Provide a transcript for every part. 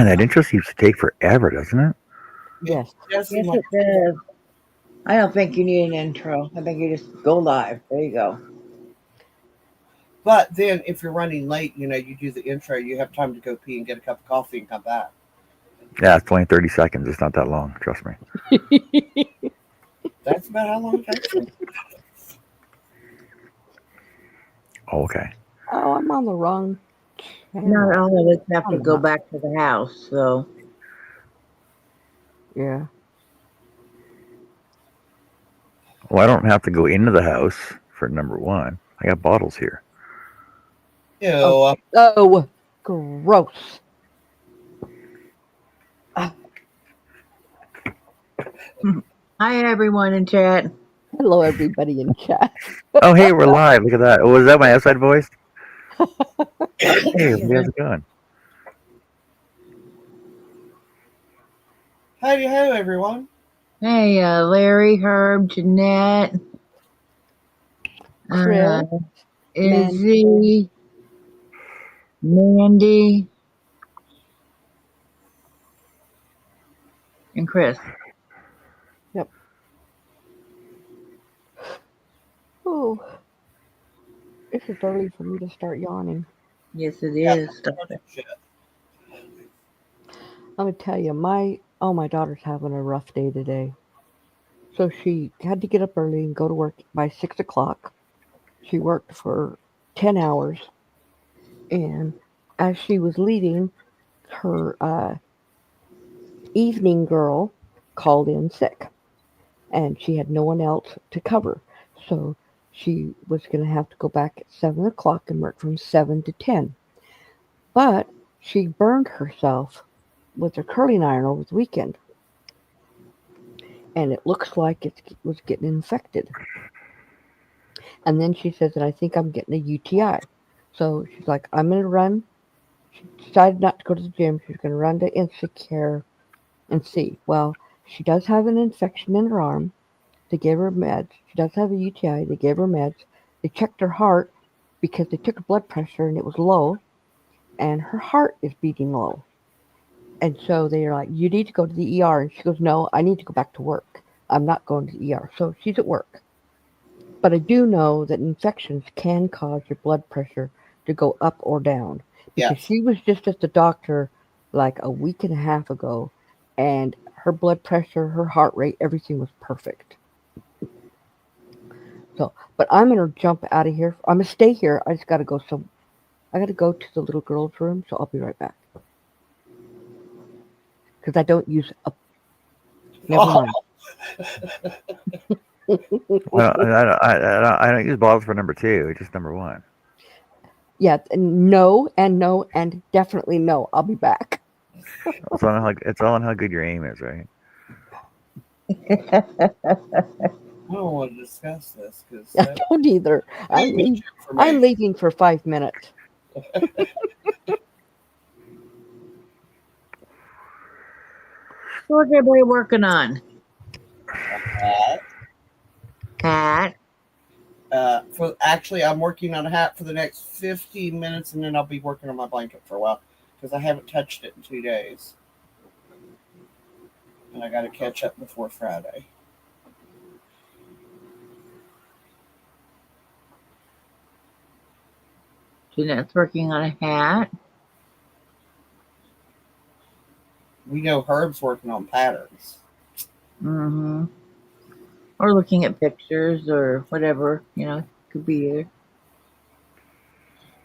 that intro seems to take forever, doesn't it? It Yes. does seem Yes, like, it does. I don't think you need an intro. I think you just go live. There you go. but then if you're running late, you do the intro, you have time to go pee and get a cup of coffee and come back. Yeah, it's only 30 seconds. It's not that long. Trust me. That's about how long it takes me. Oh, okay. Oh, I'm on the wrong Not channel. all of us have to I'm go not. back to the house, so Yeah. Well, I don't have to go into the house for number one. I got bottles here. Oh. Ew. Oh, gross. Ah, hi everyone in chat. hello, everybody in chat. Oh, hey, we're live. Look at that. Oh, was that my outside voice? Hey, everybody, how's it going? Howdy ho, everyone. Hey, Larry, Herb, Jeanette, Chris, Mandy. Izzy, Mandy, and Chris. Yep. Oh, this is early for me to start yawning. Yes, it Yeah, is. Stop it. shit. I'm gonna tell you, my daughter's having a rough day today. So she had to get up early and go to work by 6 o'clock. She worked for 10 hours, and as she was leaving, her evening girl called in sick, and she had no one else to cover. So she was going to have to go back at 7 o'clock and work from 7 to 10. But she burned herself with her curling iron over the weekend, and it looks like it was getting infected. And then she says that I think I'm getting a UTI. So she's like, I'm going to run. She decided not to go to the gym. She's going to run to Instacare and see. Well, she does have an infection in her arm. They gave her meds. She does have a UTI. They gave her meds. They checked her heart because they took her blood pressure and it was low, and her heart is beating low. And so they're like, you need to go to the ER. And she goes, no, I need to go back to work. I'm not going to the ER. So she's at work. But I do know that infections can cause your blood pressure to go up or down because Yes. she was just at the doctor like a week and a half ago, and her blood pressure, her heart rate, everything was perfect. So, but I'm gonna jump out of here. I'm gonna stay here. I just gotta go some. I gotta go to the little girl's room, so I'll be right back because I don't use a. Never Oh, mind. Well, I don't use bottles for number two. It's just number one. Yeah, no, and no, and definitely no. I'll be back. It's all on how good your aim is, right? I don't want to discuss this because I that don't either. too I'm much leaving. I'm information. leaving for 5 minutes. What's everybody working on? Uh, Hat. I'm working on a hat for the next 15 minutes, and then I'll be working on my blanket for a while because I haven't touched it in 2 days, and I got to catch up before Friday. Jeanette's working on a hat. We know Herb's working on patterns. Mm-hmm. Or looking at pictures or whatever, could be either.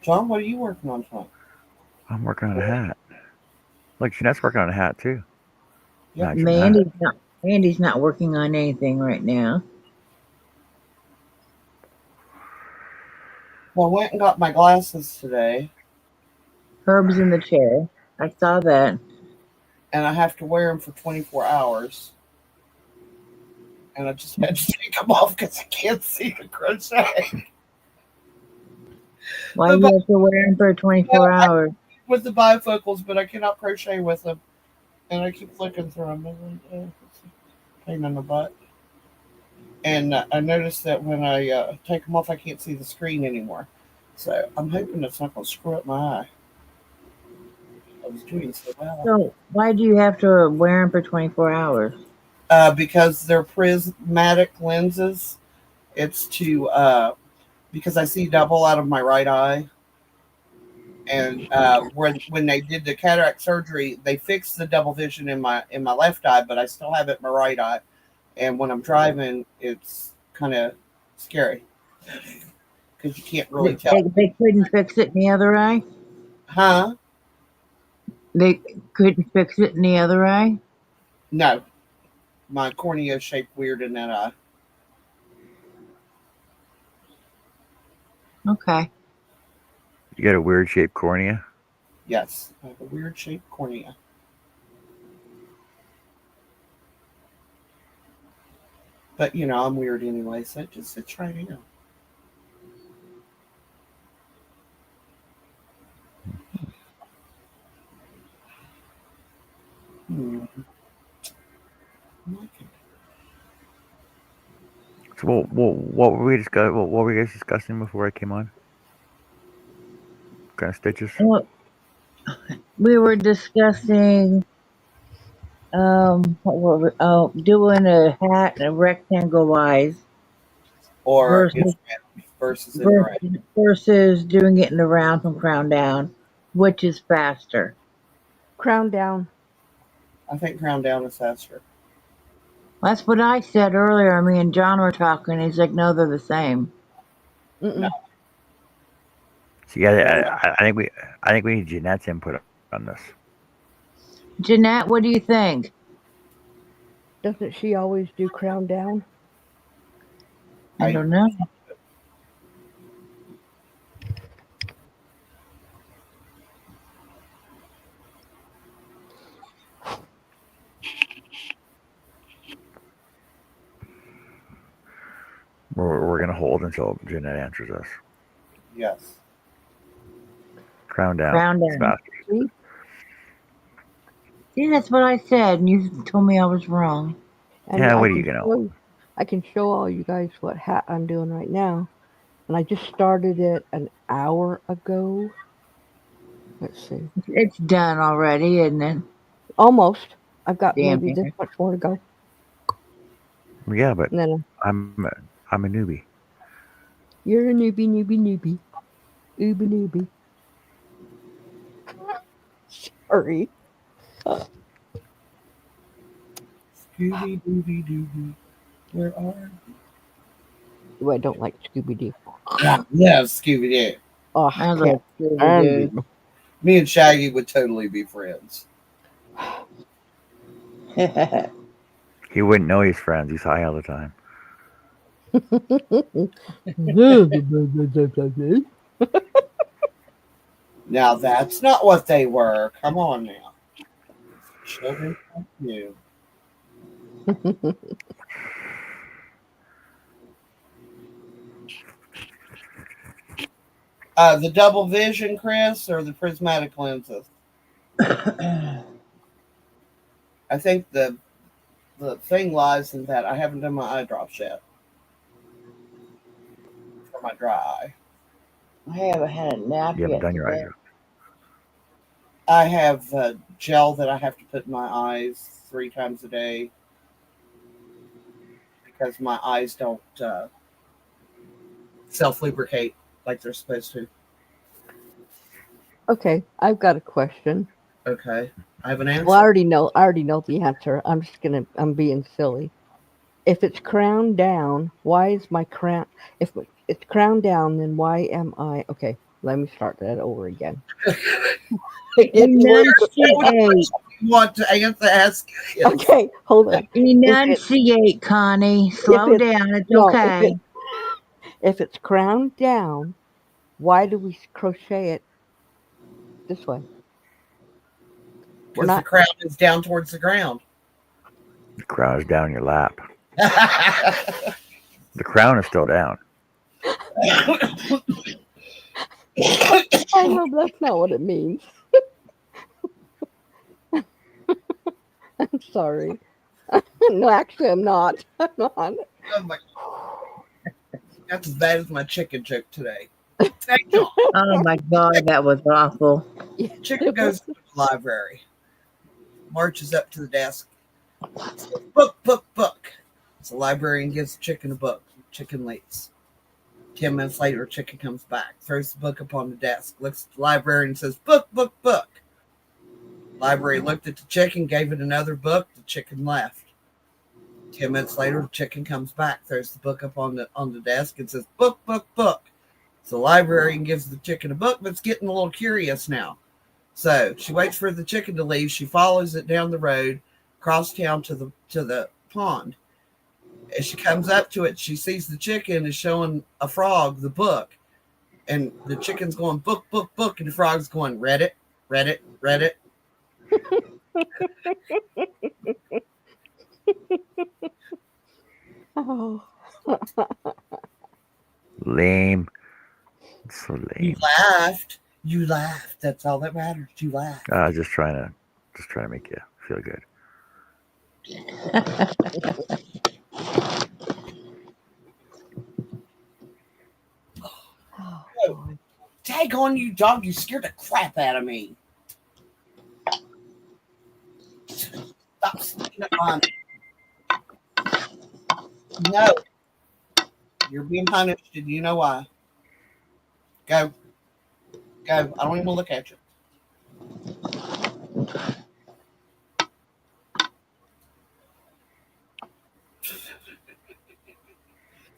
John, what are you working on tonight? I'm working on a hat. Look, Jeanette's working on a hat too. Yep. Imagine that. Mandy's not working on anything right now. Well, I went and got my glasses today, Herb's in the chair. I saw that. and I have to wear them for 24 hours. And I just had to take them off because I can't see the crochet. Why The do you have to wear them for 24 I hours? with the bifocals, but I cannot crochet with them. And I keep looking through them. It's a pain in the butt. And I noticed that when I take them off, I can't see the screen anymore. So I'm hoping it's not going to screw up my eye. I was doing so well. So why do you have to wear them for 24 hours? Because they're prismatic lenses. It's to because I see double out of my right eye, and when they did the cataract surgery, they fixed the double vision in my left eye, but I still have it in my right eye. And when I'm driving, it's kind of scary because you can't really tell. They couldn't fix it in the other eye? Huh? They couldn't fix it in the other eye? No, my cornea is shaped weird in that eye. Okay. You got a weird shaped cornea. Yes, I have a weird shaped cornea. But I'm weird anyway, so it just sits right here. Hmm. Okay. So what were we discuss? What were you guys discussing before I came on? What kind of stitches? Well, we were discussing what were we, doing a hat and a rectangle eyes Or versus it's round versus in the right. versus doing it in the round from crown down, which is faster. Crown down. I think crown down is faster. That's what I said earlier. Me and John were talking. He's like, no, they're the same. No. Mm-mm. So yeah, I think we need Jeanette's input on this. Jeanette, what do you think? Doesn't she always do crown down? I don't know. We're gonna hold until Jeanette answers us. Yes. Crown down. Crown It's down. faster. See? See, that's what I said, and you told me I was wrong. And Yeah, I what are you can gonna? show, I can show all you guys what hat I'm doing right now. And I just started it an hour ago. Let's see. It's done already, isn't it? Almost. I've got Damn maybe this it. much more to go. Yeah, but And then I'm a newbie. you're a newbie, newbie, newbie. Ooby newbie. Sorry. Scooby Dooby Dooby. Where are Ooh, I don't like Scooby Doo. I love Scooby Doo. Oh, I I love can't stand Scooby-Doo. Me and Shaggy would totally be friends. He wouldn't know he's friends. He's high all the time. it. Now that's not what they were. Come on now. Children like you. The double vision, Chris, or the prismatic lenses? I think the thing lies in that I haven't done my eye drops yet for my dry eye. I haven't had a nap You haven't yet done your eye today. drop. I have gel that I have to put in my eyes 3 times a day because my eyes don't self lubricate like they're supposed to. Okay, I've got a question. Okay, I have an answer. Well, I already know the answer. I'm being silly. If it's crown down, why is my crown? If it's crown down, then why am I? Okay, let me start that over again. Enunciate. Want to ask? Yes. Okay, hold on. Enunciate, Connie. Slow it's- down. It's no, okay. If it's crown down, why do we crochet it this way? Because the crown is down towards the ground. The crown is down your lap. The crown is still down. I know that's not what it means. I'm sorry. No, actually, I'm not. I'm not. Oh my, that's as bad as my chicken joke today. Thank you. Oh my God, that was awful. Chicken goes to the library. Marches up to the desk. Says, book, book, book. So the librarian gives the chicken a book. Chicken leaves. 10 minutes later, chicken comes back, throws the book upon the desk, looks at the librarian and says, book, book, book. Library looked at the chicken, gave it another book. The chicken left. 10 minutes later, the chicken comes back, throws the book up on the desk and says, book, book, book. So the librarian gives the chicken a book, but it's getting a little curious now. So she waits for the chicken to leave. She follows it down the road, across town to the pond. As she comes up to it, she sees the chicken is showing a frog the book. And the chicken's going, book, book, book. And the frog's going, read it, read it, read it. Oh. Lame. It's so You lame. laughed. You laughed. That's all that matters. You laughed. I was just trying to make you feel good. Oh, Tag on you, dog. You scared the crap out of me. Stop sneaking up on me. No. You're being punished, and you know why. Go. Go. I don't even want to look at you.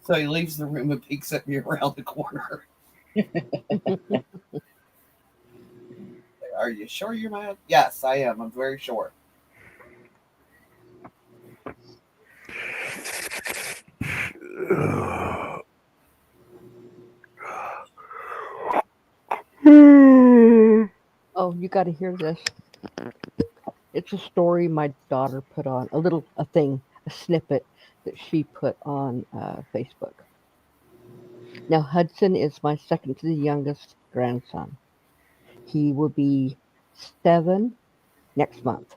So he leaves the room and peeks at me around the corner. Are you sure you're mad? Yes, I am. I'm very sure. oh, you got to hear this. It's a story my daughter put on, a thing, a snippet that she put on Facebook. Now, Hudson is my second to the youngest grandson. He will be 7 next month.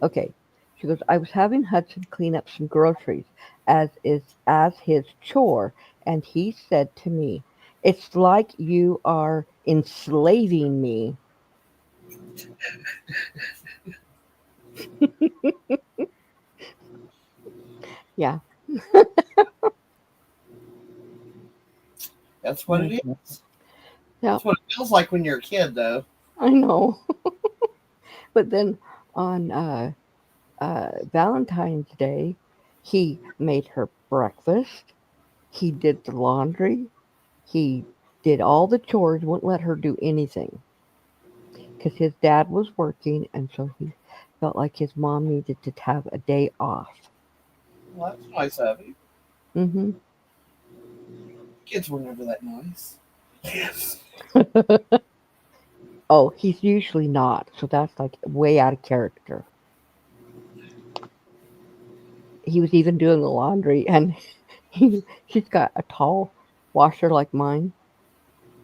Okay. She goes, I was having Hudson clean up some groceries as his chore, and he said to me, it's like you are enslaving me. Yeah. That's what it is. Yeah, That's what it feels like when you're a kid, though. I know. But then on Valentine's Day, he made her breakfast. He did the laundry. He did all the chores, wouldn't let her do anything because his dad was working, and so he felt like his mom needed to have a day off. Well, that's nice of you. Mm-hmm. Kids were never that nice. Yes. Oh, he's usually not, so that's like way out of character. He was even doing the laundry, and she's got a tall washer like mine,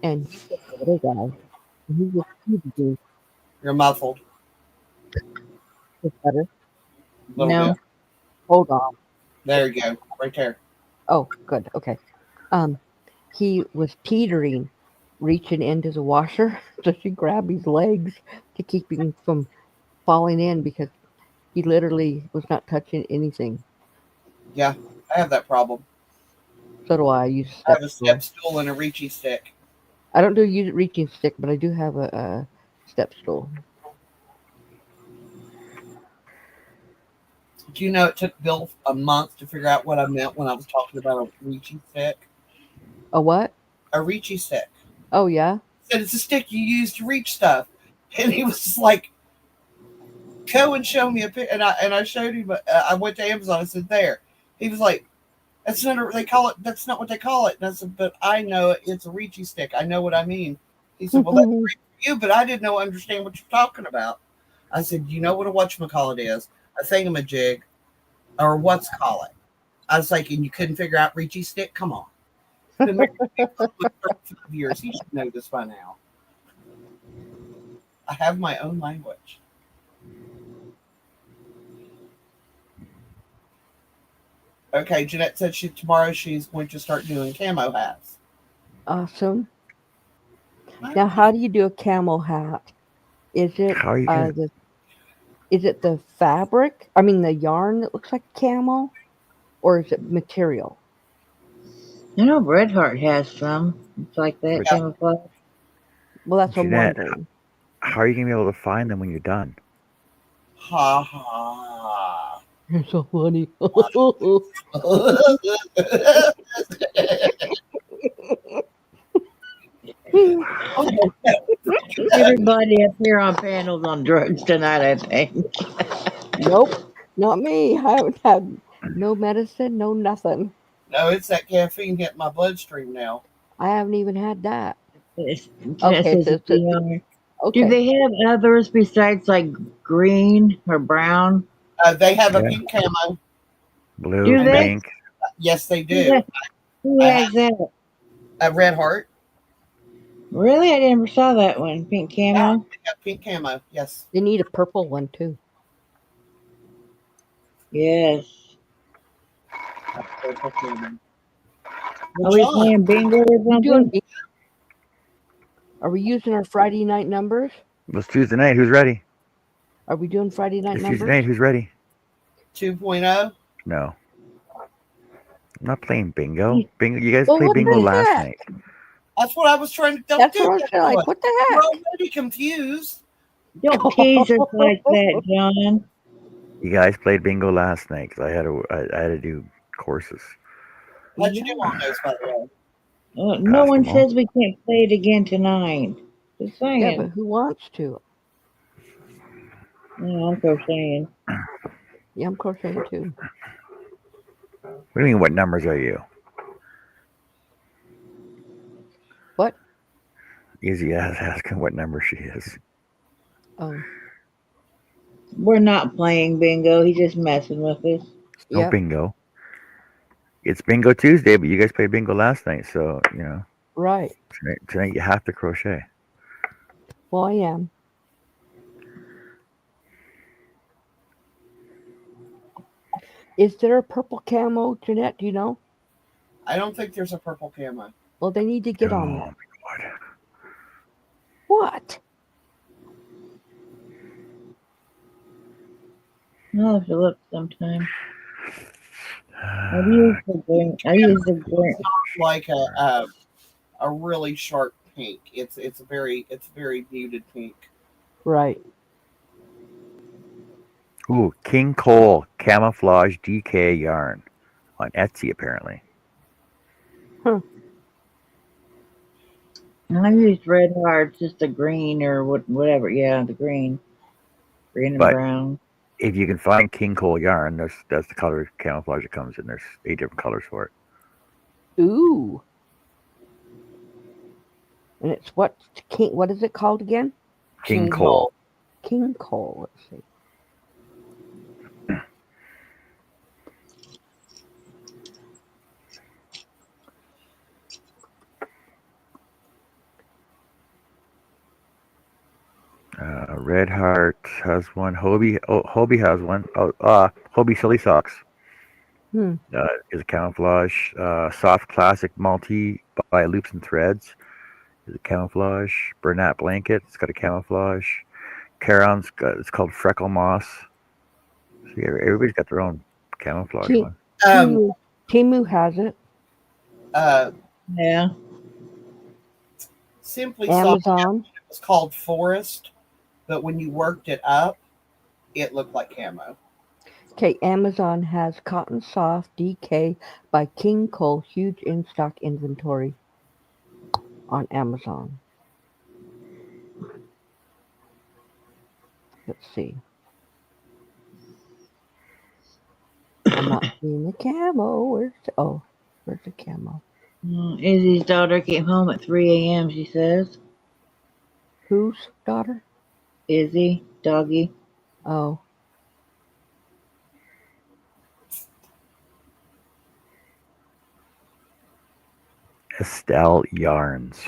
and he's a little guy. And he just teases You're muffled his better. a little No. bit. Hold on. There you go. Right there. Oh, good. Okay. Um, he was teetering, reaching into the washer, so she grabbed his legs to keep him from falling in because he literally was not touching anything. Yeah, I have that problem. So do I. I use I have a step step stool. stool and a reachy stick. I don't do use reaching stick, but I do have a step stool. Do you know it took Bill a month to figure out what I meant when I was talking about a reachy stick? A what? A reachy stick. Oh yeah. He said it's a stick you use to reach stuff, and he was just like, "Go and show me a pic." And I showed him. I went to Amazon. I said, "There." He was like, "That's not what they call it. That's not what they call it." And I said, "But I know it. It's a reachy stick. I know what I mean." He said, "Well, that's great for you, but I didn't understand what you're talking about." I said, "You know what a whatchamacallit is? A thingamajig, or what's call it?" I was like, "And you couldn't figure out reachy stick? Come on." It's been married to me for 5 years. He should know this by now. I have my own language. Okay, Jeanette said tomorrow she's going to start doing camo hats. Awesome. Now, how do you do a camel hat? Is it How are you gonna? is it the fabric? I mean the yarn that looks like camo, or is it material? I know Red Heart has some. It's like that But camouflage. Well, that's what I'm Jeanette, wondering. how are you gonna be able to find them when you're done? Ha ha. You're so funny. Everybody up here on panels on drugs tonight, I think. Nope, not me. I haven't had no medicine, no nothing. No, it's that caffeine hitting my bloodstream now. I haven't even had that. Jeanette Okay, says so it's beyond. Do okay. they have others besides like green or brown? They have a Yeah, pink camo. blue, Do And they? pink. yes, they Who do. I have has that? a red heart. Really? I never saw that one. Pink Yeah, camo? they have pink camo. Yes. They need a purple one too. Yes. Purple camo. Well, Are we John, playing bingo or We doing? something? Are we using our Friday night numbers? Let's Tuesday night. Who's ready? Are we doing Friday night It's Tuesday numbers? night. Who's ready? 2.0. No, I'm not playing bingo. Bingo. You guys Well, played what bingo the last heck? night. That's what I was trying to don't That's do what I'm that saying. to Like, us. what the We're heck? already confused. Don't tease us like that, John. You guys played bingo last night because I had to do courses. How'd you do Yeah. on those, by the way? No Passed one them all. says we can't play it again tonight. Just Yeah, but saying. who wants to? No, I'm crocheting. Yeah, I'm crocheting too. What do you mean? What numbers are you? What? Izzy is asking what number she is. Oh, We're not playing bingo. He's just messing with us. No yep. bingo. It's Bingo Tuesday, but you guys played bingo last night, so Right. tonight you have to crochet. Well, I am. Is there a purple camo, Jeanette? Do you know? I don't think there's a purple camo. Well, they need to get Oh on my that. god! What? I'll have to look sometime. I've used the green. I use the green. Like a really sharp pink. It's very muted pink. Right. Ooh, King Cole camouflage DK yarn on Etsy apparently. Huh. I used red hearts, just the green or whatever. Yeah, the green and But brown. if you can find King Cole yarn, that's the color camouflage it comes in. There's 8 different colors for it. Ooh. And it's what king? What is it called again? King Cole. King Cole. Let's see. Red Heart has one. Hobie has one. Hobie Silly Socks Hmm. is a camouflage. Soft Classic Multi by Loops and Threads is a camouflage. Bernat Blanket, it's got a camouflage. It's called Freckle Moss. So yeah, everybody's got their own camouflage Ti- one. Timu, Timu has it. Yeah. Simply Soft Amazon. was called Forest, but when you worked it up, it looked like camo. Okay, Amazon has Cotton Soft DK by King Cole. Huge in stock inventory on Amazon. Let's see. I'm not seeing the camo. Where's the camo? Izzy's daughter came home at 3 a.m., she says. Whose daughter? Izzy, doggy. Oh, Estelle Yarns.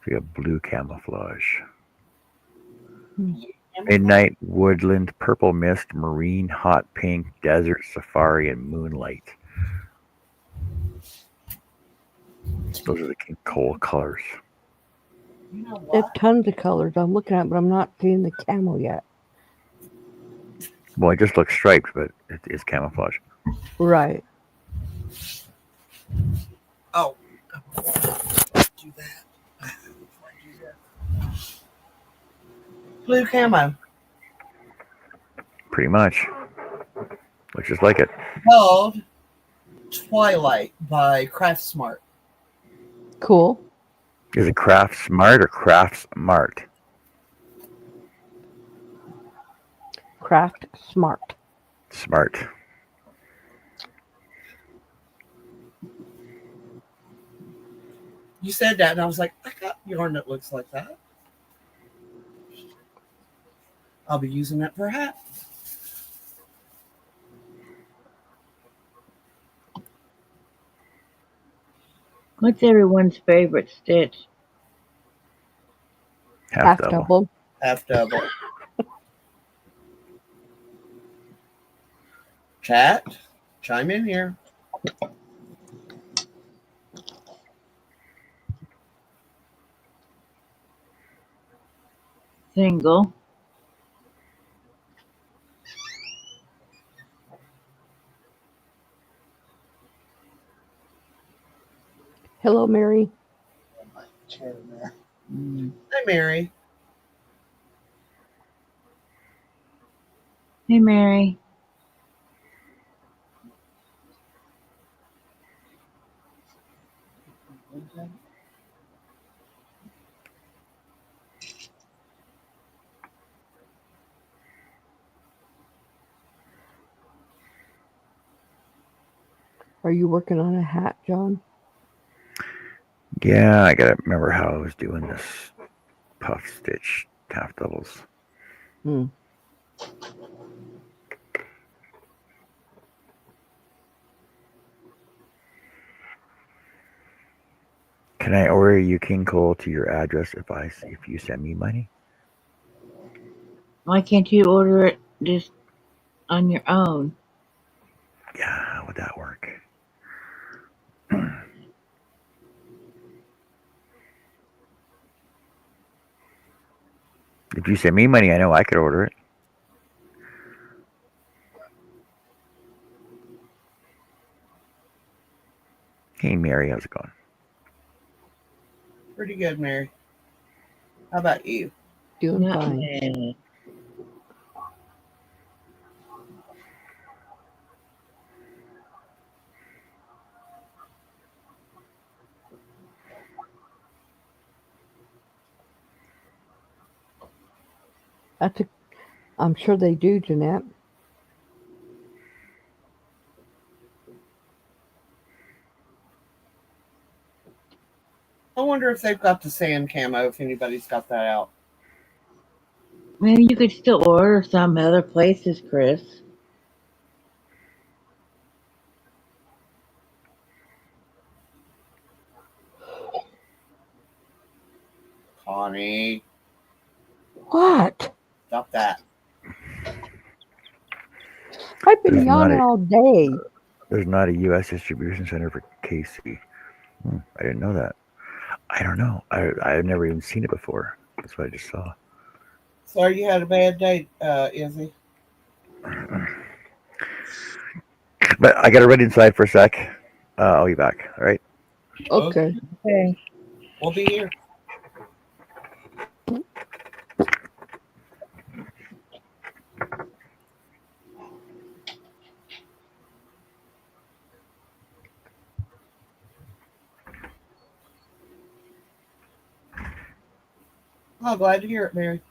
We got blue camouflage. Midnight Woodland Purple Mist Marine Hot Pink Desert Safari and Moonlight. Those are the King Cole colors. You know They have what? tons of colors I'm looking at, but I'm not seeing the camel yet. Well, it just looks striped, but it is camouflage. Right. Oh, do that. Before I do this. Blue camo. Pretty much. Looks just like it. Called Twilight by Craft Smart. Cool. Is it Craft Smart or Craft Mart? Craft Smart. Smart. You said that, and I was like, I got yarn that looks like that. I'll be using that for a hat. What's everyone's favorite stitch? Half double. double. Half double. Chat, chime in here. Single. Hello, Mary. Hi, Mary. Hey, Mary. Are you working on a hat, John? Yeah, I gotta remember how I was doing this puff stitch half doubles. Hmm. Can I order you King Cole to your address if you send me money? Why can't you order it just on your own? Yeah, how would that work? If you send me money, I know I could order it. Hey, Mary, how's it going? Pretty good, Mary. How about you? Doing Not fine. bad. I'm sure they do, Jeanette. I wonder if they've got the sand camo, if anybody's got that out. Maybe you could still order some other places, Chris. Connie, What? stop that. I've been There's not yawning a all day. there's not a U.S. distribution center for KC. I didn't know that. I don't know. I've never even seen it before. That's what I just saw. Sorry you had a bad day, Izzy. But I gotta run inside for a sec. I'll be back. All right. Okay. Okay. We'll be here. Oh, glad to hear it, Mary.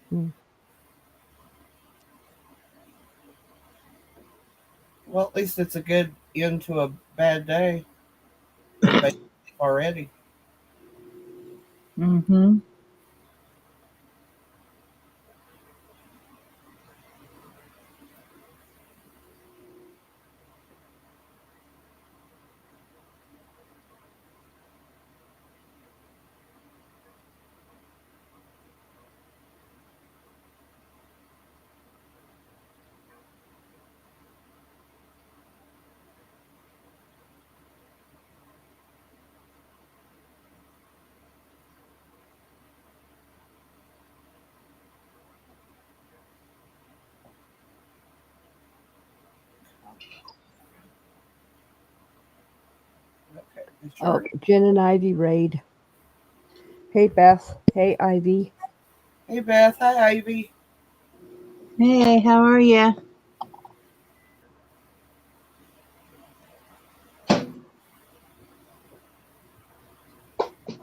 Hmm. Well, at least it's a good end to a bad day. Already. Mm-hmm. It's Oh, charged. Jen and Ivy raid. Hey Beth. Hey Ivy. Hey Beth, hi Ivy. Hey, how are ya?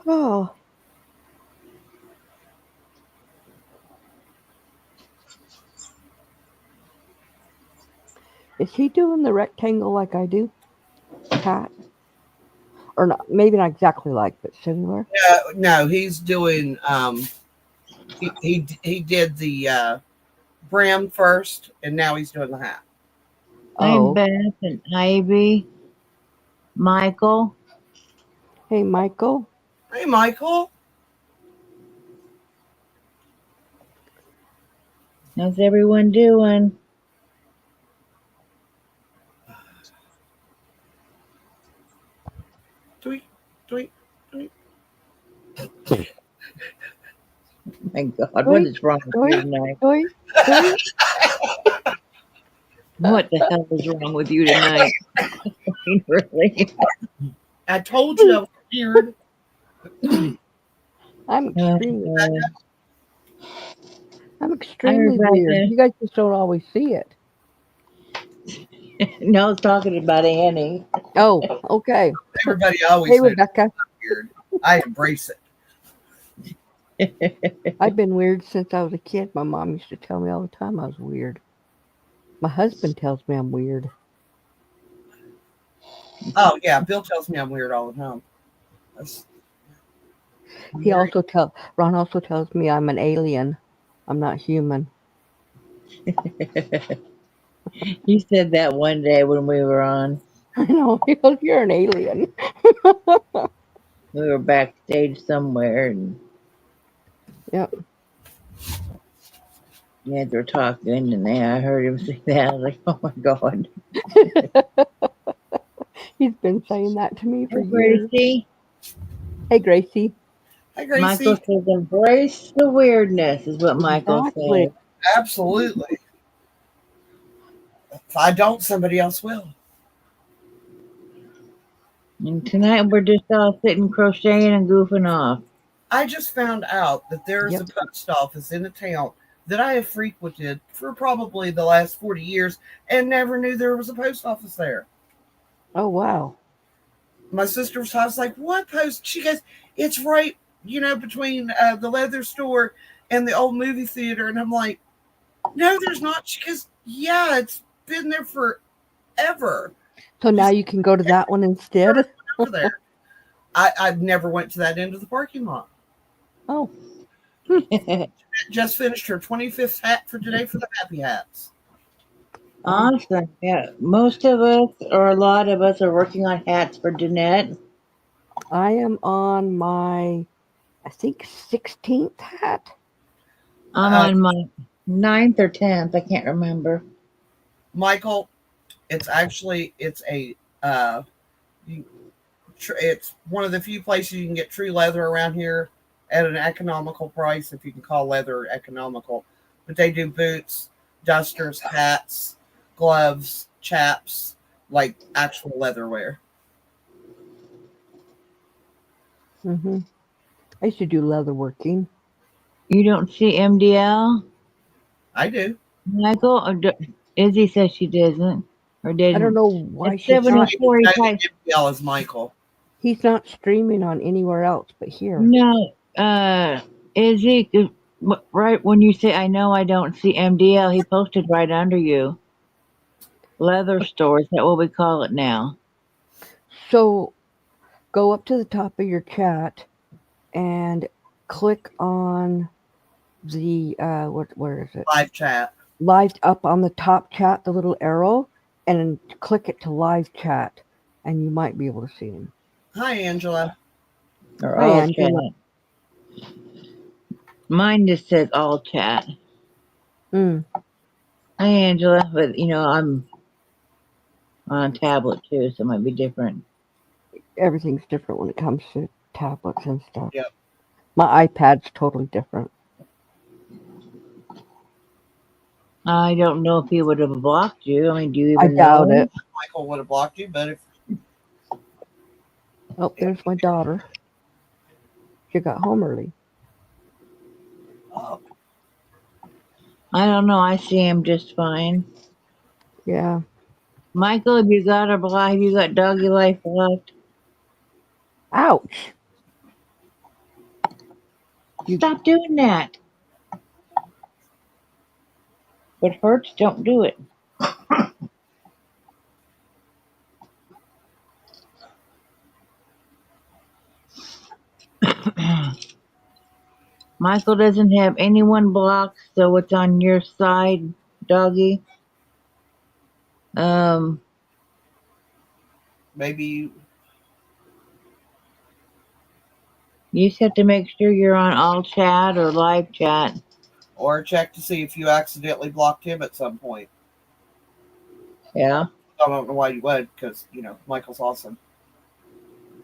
Oh, is he doing the rectangle like I do? Cat? Or not? Maybe not exactly like, but similar. No, he's doing he did the brim first, and now he's doing the hat. I'm Oh, Beth and Ivy, Michael. hey Michael. Hey Michael. How's everyone doing? Tweet, tweet, tweet. My God, what Doy, is wrong with you doy, tonight? doy, doy. What the hell is wrong with you tonight? I mean, really? I told you I was weird. I'm Uh, extremely, I'm Hi, extremely weird. Rebecca. You guys just don't always see it. No, I was talking about Annie. Oh, okay. Everybody Hey always knows Rebecca. I'm weird. I embrace it. I've been weird since I was a kid. My mom used to tell me all the time I was weird. My husband tells me I'm weird. Oh yeah, Bill tells me I'm weird all the time. That's, I'm He very also tell Ron also tells me I'm an alien. I'm not human. You said that one day when we were on. I know. He goes, "You're an alien." We were backstage somewhere and Yep. you guys were talking and then I heard him say that. I was like, oh my God. He's been saying that to me Hey, for years. Gracie. Hey Gracie. Hi Michael Gracie. says, embrace the weirdness, is what Michael Exactly. says. Absolutely. If I don't, somebody else will. And tonight we're just all sitting crocheting and goofing off. I just found out that there is a Yep. post office in a town that I have frequented for probably the last 40 years and never knew there was a post office there. Oh wow. My sister was like, "What post?" She goes, "It's right, between the leather store and the old movie theater." And I'm like, "No, there's not." She goes, "Yeah, it's been there forever." So now Just you can go to that one instead. over there. I've never went to that end of the parking lot. Oh. Just finished her 25th hat for today for the Happy Hats. Awesome. Yeah. Most of us, or a lot of us, are working on hats for Jeanette. I am on my, I think 16th hat. I'm Uh, on my 9th or 10th. I can't remember. Michael, it's a uh, it's one of the few places you can get true leather around here at an economical price, if you can call leather economical. But they do boots, dusters, hats, gloves, chaps, like actual leatherware. Hmm. I used to do leather working. You don't see MDL, I do. Michael? Izzy says she doesn't, or I don't didn't. know why At she's You don't not. even 74, he know typed, that MPL is Michael. He's not streaming on anywhere else but here. no, Izzy, right when you say, I know I don't see MDL, he posted right under you. Leather store, is that what we call it now? So go up to the top of your chat and click on the where is it? Live chat. Live up on the top chat, the little arrow, and click it to live chat, and you might be able to see him. Hi, Angela. Or Hi, all chat? Angela. Mine just says all chat. Mm, Hi, Angela, but I'm on tablet too, so it might be different. everything's different when it comes to tablets and stuff. Yep. My iPad's totally different. I don't know if he would have blocked you. I mean, do you I even doubt know? it. Michael would have blocked you, but if Oh, there's my daughter. She got home early. Oh, I don't know. I see him just fine. Yeah. Michael, have you got a block? Have you got doggy life blocked? Ouch. You Stop doing that. If it hurts, don't do it. Michael doesn't have anyone blocked, so it's on your side, doggy. Um, maybe, you just have to make sure you're on all chat or live chat. or check to see if you accidentally blocked him at some point. Yeah, I don't know why you would, because Michael's awesome.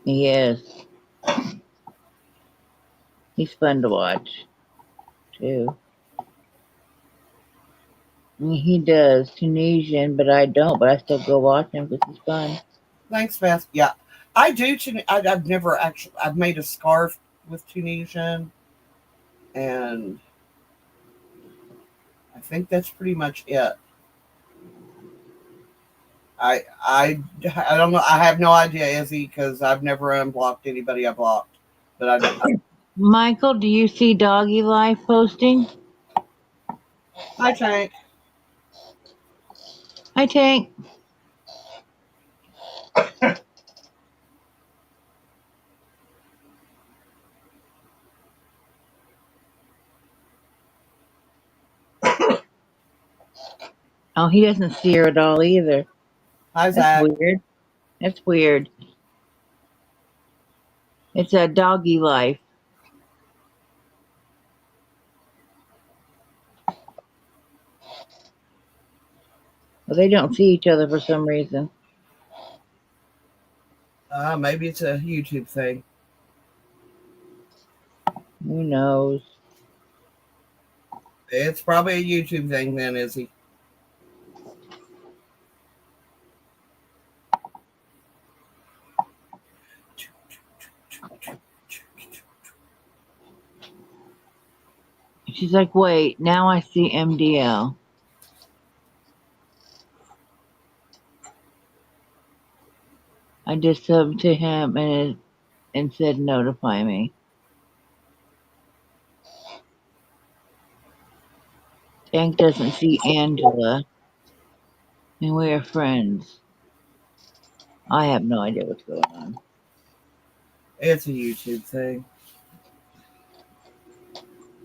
he is. He's fun to watch, too. I mean, he does Tunisian, but I don't. But I still go watch him because he's fun. Thanks, Beth. Yeah, I do. I've never actually. I've made a scarf with Tunisian, and I think that's pretty much it. I don't know. I have no idea, Izzy, because I've never unblocked anybody I blocked. But Michael, do you see Doggy Life posting? hi, Tank. Hi, Tank. Oh, he doesn't see her at all either. Hi, That's Zach. weird. That's weird. It's a Doggy Life. Well, they don't see each other for some reason. Maybe it's a YouTube thing. Who knows? It's probably a YouTube thing then, Izzy. She's like, wait, now I see MDL. I just subbed to him and said notify me. Tank doesn't see Angela, and we are friends. I have no idea what's going on. It's a YouTube thing.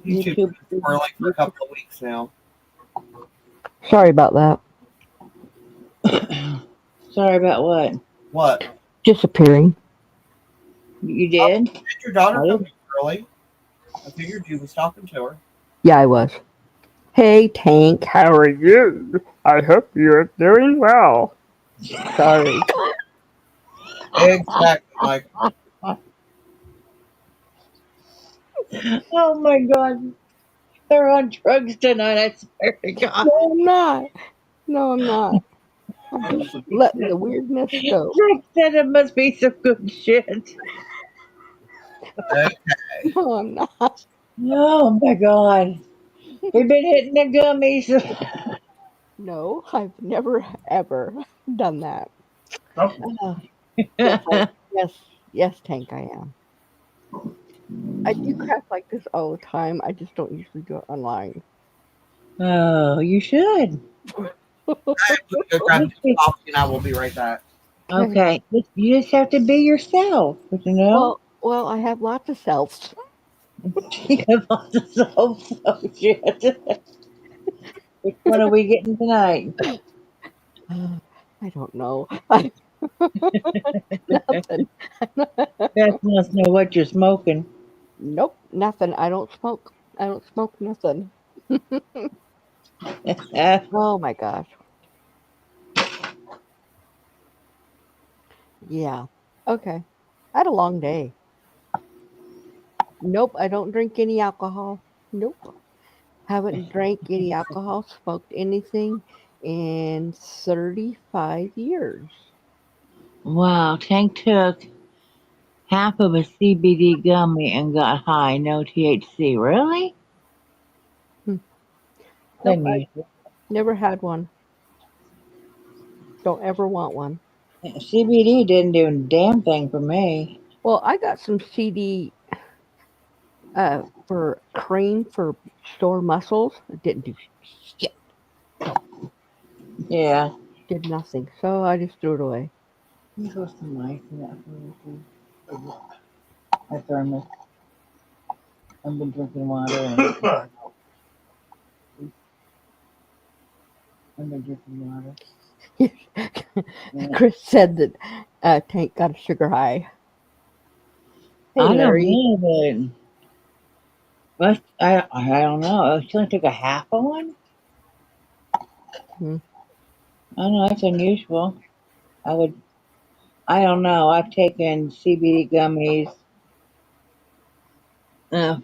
YouTube YouTube. early for a couple of weeks now. sorry about that. Sorry about what? What? Disappearing. You did? Did your daughter I come didn't. early? I figured you was talking to her. Yeah, I was. Hey, Tank. How are you? I hope you're doing well. Sorry. Exactly, Mike. Oh my god. They're on drugs tonight, I swear to God. No, I'm not. No, I'm not. I'm just letting the weirdness go. Rick said it must be some good shit. Okay. No, I'm not. Oh my god. We've been hitting the gummies. No, I've never ever done that. Yes, yes, Tank, I am. I do crap like this all the time. I just don't usually do it online. Oh, you should. I'm gonna go grab some coffee and I will be right back. Okay. You just have to be yourself, you know? Well, I have lots of selves. You have lots of self. Oh, shit. Which one are we getting tonight? I don't know. Nothing. Beth wants to know what you're smoking. Nope, nothing. I don't smoke. I don't smoke nothing. Oh my gosh. Yeah. Okay. I had a long day. Nope, I don't drink any alcohol. Nope. Haven't drank any alcohol, smoked anything in 35 years. Wow, Tank took half of a CBD gummy and got high. No THC. Really? Nope, I Unusual. never had one. Don't ever want one. CBD didn't do a damn thing for me. Well, I got some CD for cream for sore muscles. It didn't do shit. Yeah. Did nothing. So I just threw it away. Let me throw some ice in that for you. My thermos. I've been drinking water. And I've been drinking water. Yeah. Chris said that Tank got a sugar high. Hey, I don't Larry. know, but I don't know. She only took a half of one. Hmm. I don't know. That's unusual. I would. I don't know. I've taken CBD gummies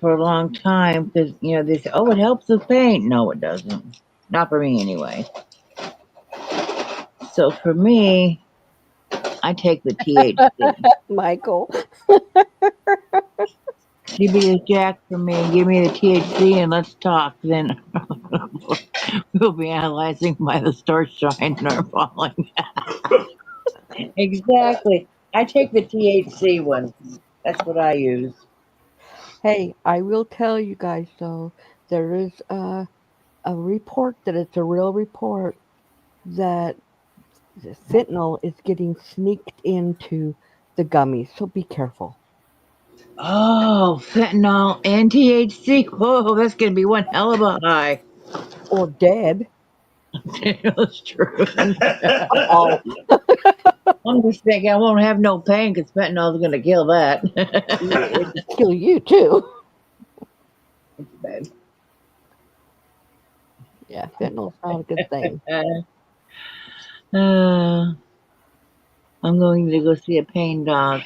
for a long time because they say, "Oh, it helps with pain." No, it doesn't. Not for me anyway. So for me, I take the THC. Michael. CBD is Jack for me. Give me the THC and let's talk. Then we'll be analyzing by the stars shining or falling. Exactly. I take the THC one. That's what I use. Hey, I will tell you guys though, there is a report that it's a real report that the fentanyl is getting sneaked into the gummies. So be careful. Oh, fentanyl and THC. Whoa, that's gonna be one hell of a high. Or dead. That's true. Oh, I'm just thinking I won't have no pain because fentanyl's gonna kill that. it could kill you too. It's bad. Yeah, fentanyl's not a good thing. Uh, I'm going to go see a pain doc.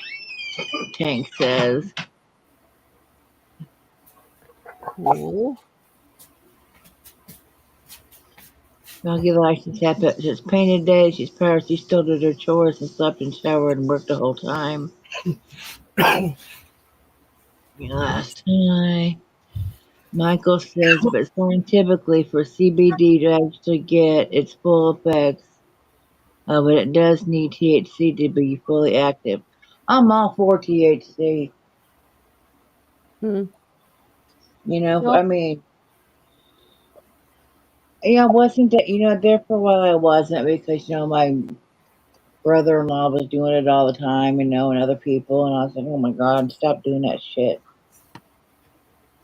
Tank says. Cool. Doggy likes to tap it. She's painted day. She's proud. She still did her chores and slept and showered and worked the whole time. Last night, Michael says, but scientifically, for CBD to actually get its full effects, but it does need THC to be fully active. I'm all for THC. Hmm. I mean, wasn't that, there for a while I wasn't because, my brother-in-law was doing it all the time, and other people, and I was like, oh my God, stop doing that shit.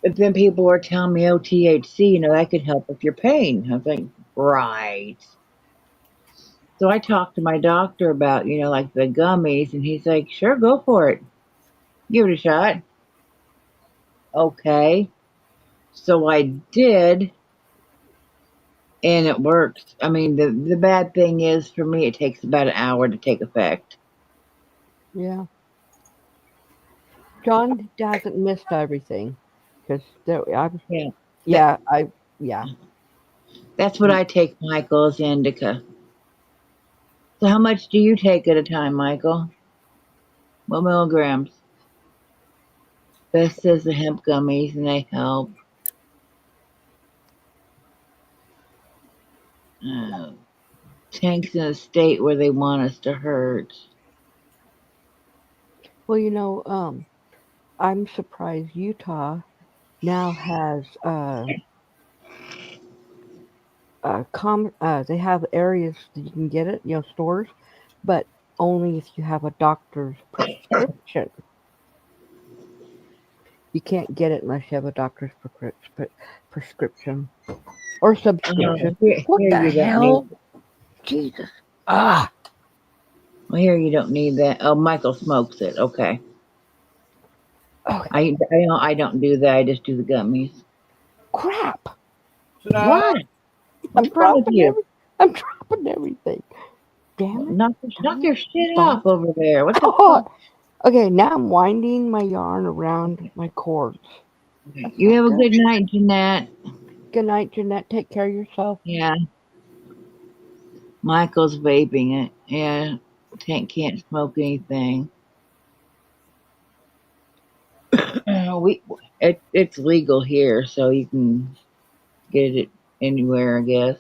But then people were telling me, oh, THC, that could help with your pain. I was like, right. So I talked to my doctor about, like the gummies, and he's like, sure, go for it. Give it a shot. Okay. So I did, and it works. I mean, the bad thing is for me, it takes about an hour to take effect. Yeah. John hasn't missed everything because Yeah. yeah. That's what I take, Michael's indica. So how much do you take at a time, Michael? What milligrams? Beth says the hemp gummies, and they help. Tank's in a state where they want us to hurt. Well, I'm surprised Utah now has they have areas that you can get it, stores, but only if you have a doctor's prescription. You can't get it unless you have a doctor's prescription or subscription. What Here the you don't need. hell? Jesus. Ah. Well, here you don't need that. Oh, Michael smokes it. Okay. Okay. I don't do that. I just do the gummies. Crap. What? I'm What's wrong with you? I'm dropping everything. Damn it. Knock your shit off over there. What the fuck? Okay, now I'm winding my yarn around my cords. You have a good night, Jeanette. Good night, Jeanette. Take care of yourself. Yeah. Michael's vaping it. Yeah. Tank can't smoke anything. It's legal here, so you can get it anywhere, I guess.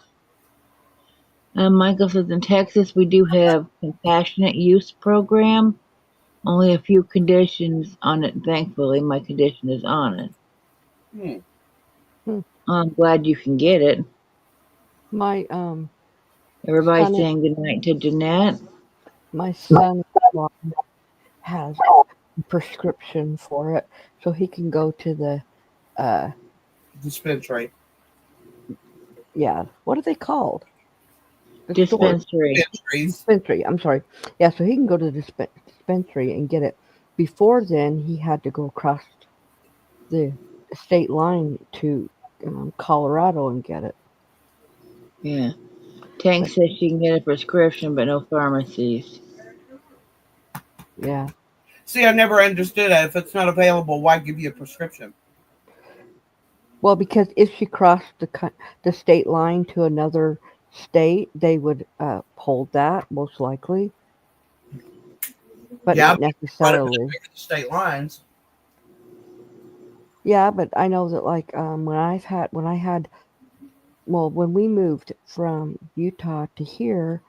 Michael says in Texas we do have compassionate use program. Only a few conditions on it. Thankfully, my condition is on it. Hmm. I'm glad you can get it. My Everybody's son, saying goodnight to Jeanette. my son has a prescription for it, so he can go to the Dispensary. yeah. What are they called? The store. Dispensary. Dispensaries. Dispensary. I'm sorry. Yeah, so he can go to the dispensary and get it. Before then, he had to go across the state line to Colorado and get it. Yeah. Tank But says she can get a prescription, but no pharmacies. yeah, See, I never understood that. If it's not available, why give you a prescription? well, because if she crossed the state line to another state, they would hold that most likely, but Yeah, not but run it back necessarily. over the state lines. Yeah, but I know that like when we moved from Utah to here,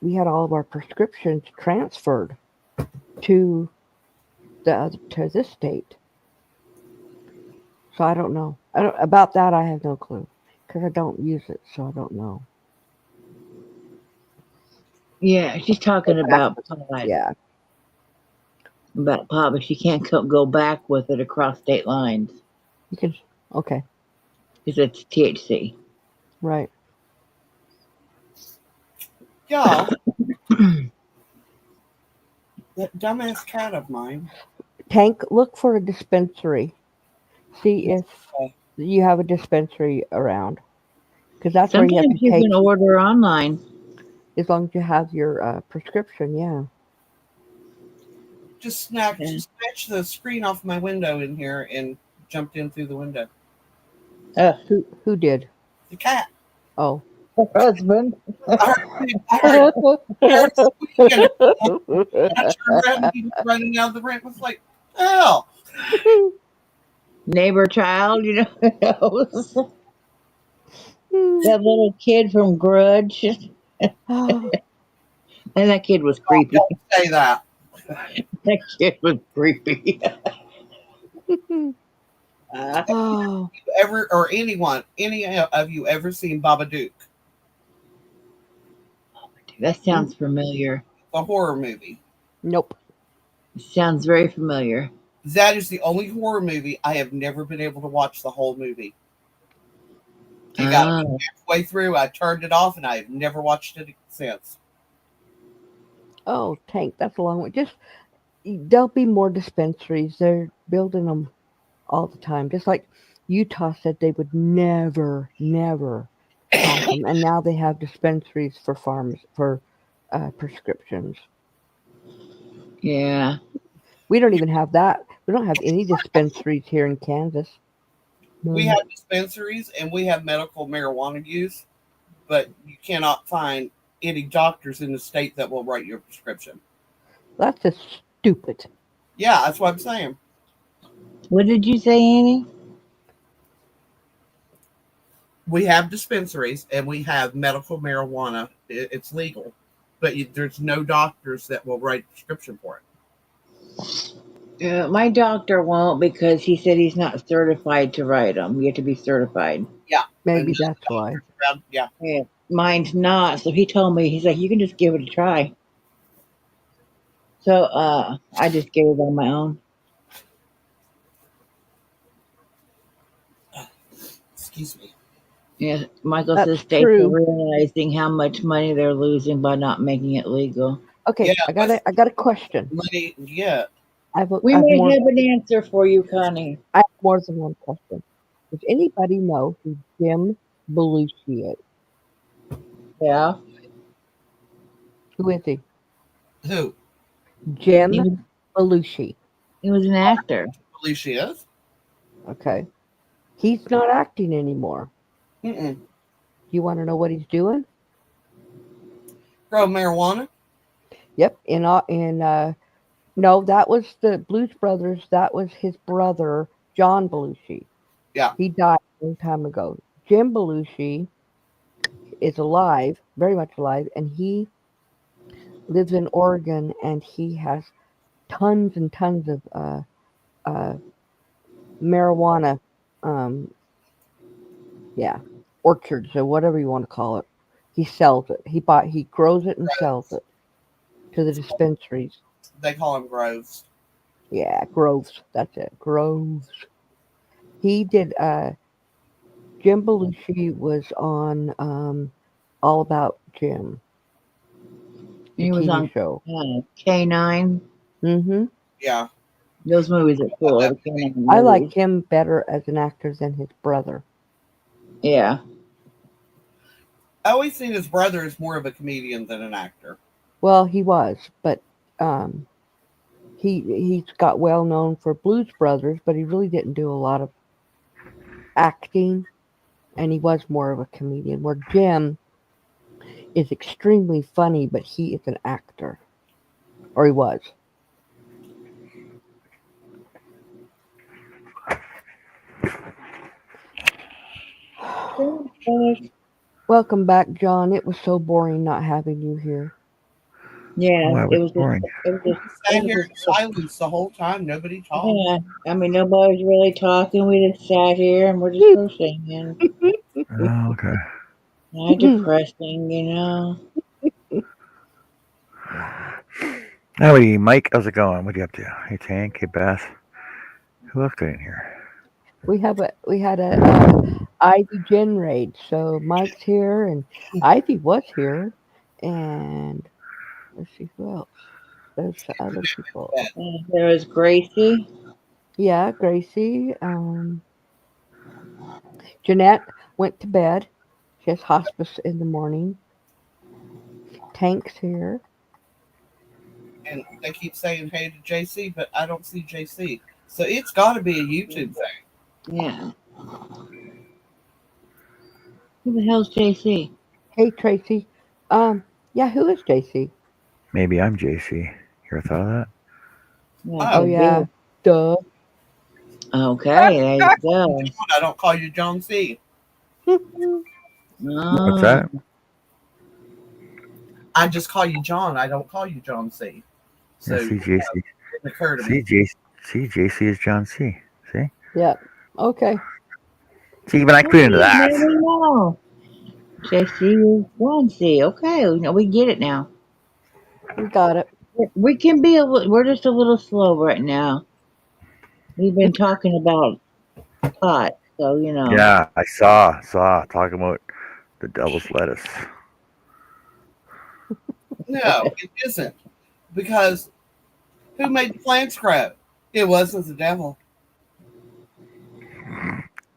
we had all of our prescriptions transferred to to this state. So I don't know. I don't about that. I have no clue because I don't use it, so I don't know. Yeah, she's talking about pot. Yeah. About pot, but she can't go back with it across state lines You can. Okay. because it's THC. Right. Y'all, that dumbass cat of mine. Tank. Look for a dispensary. See if you have a dispensary around, because that's where you have Sometimes to you take can order online. as long as you have your prescription. Yeah. Just Yeah. snatched the screen off my window in here and jumped in through the window. Who did? The cat. Oh. Her husband. I heard squeaking. I turned around and he was running down the ramp. I was like, hell. Neighbor child, who knows? That little kid from Grudge. And that kid was creepy. Don't say that. That kid was creepy. Oh. Ever or any of you ever seen Babadook, That sounds familiar. the horror movie? Nope. It sounds very familiar. That is the only horror movie I have never been able to watch the whole movie. It got Oh. halfway through, I turned it off, and I have never watched it since. Oh, Tank. That's a long way. Just there'll be more dispensaries. They're building them all the time. Just like Utah said they would never, never have them, and now they have dispensaries for farms for prescriptions. Yeah. We don't even have that. We don't have any dispensaries here in Kansas. We have dispensaries and we have medical marijuana use, but you cannot find any doctors in the state that will write your prescription. That's just stupid. Yeah, that's what I'm saying. What did you say, Annie? We have dispensaries and we have medical marijuana. It's legal, but there's no doctors that will write a prescription for it. My doctor won't because he said he's not certified to write them. You have to be certified. Yeah. Maybe And that's why. yeah. Yeah. Mine's not. So he told me, he's like, you can just give it a try. So I just gave it on my own. Excuse me. Yeah, Michael That's says states are true. realizing how much money they're losing by not making it legal. Okay, Yeah, I got a question. money. Yeah. We I have might more. have an answer for you, Connie. I have more than one question. Does anybody know who Jim Belushi is? Yeah. Who is he? Who? Jim He was, Belushi. he was an actor. I believe she is. Okay. He's not acting anymore. Mm-mm. You want to know what he's doing? Grow marijuana. Yep. In No, that was the Blues Brothers. That was his brother, John Belushi. Yeah. He died a long time ago. Jim Belushi is alive, very much alive, and he lives in Oregon, and he has tons and tons of uh, marijuana, um, yeah, orchards or whatever you want to call it. He sells it. He grows it and sells it to the dispensaries. They call them groves. Yeah, groves. That's it. Groves. He did. Jim Belushi was on All About Jim, the He was TV on show. K9. Mm-hmm. Yeah. Those movies are Love cool. that The K9 I like movies. him better as an actor than his brother. Yeah. I always seen his brother as more of a comedian than an actor. Well, he was, but um, he's got well known for Blues Brothers, but he really didn't do a lot of acting, and he was more of a comedian. Where Jim is extremely funny, but he is an actor, or he was. Welcome back, John. It was so boring not having you here. Yeah, Why was it it was just, boring? it was just, We it sat was here in just, silence the whole time. Nobody talked. yeah. I mean, nobody was really talking. We just sat here and we're just crocheting. Oh, okay. Not depressing, you know. Yeah. Howdy, Mike. How's it going? What are you up to? Hey, Tank. Hey, Beth. Who else got in here? We had a Ivy Gen raid. So Mike's here and Ivy was here, and let's see who else. There's the other people. There was Gracie. Yeah, Gracie. Jeanette went to bed. She has hospice in the morning. Tank's here. And they keep saying hey to JC, but I don't see JC. So it's got to be a YouTube thing. Yeah. Who the hell's JC? Hey Tracy. Yeah, who is JC? Maybe I'm JC. You ever thought of that? Yeah, Oh, Oh could yeah, be. duh. Okay, there you go. John, I don't call you John C. What's Oh, that? I just call you John. I don't call you John C. Yeah, So it see, JC. didn't occur to See, me. JC is John C. See? Yeah. Okay. See, even I okay, put into that. now we know. JC is 1C. Okay, we get it now. We got it. We can be we're just a little slow right now. We've been talking about pot, so you know. Yeah, I saw talking about the devil's lettuce. No, it isn't. Because who made the plants grow? It wasn't the devil.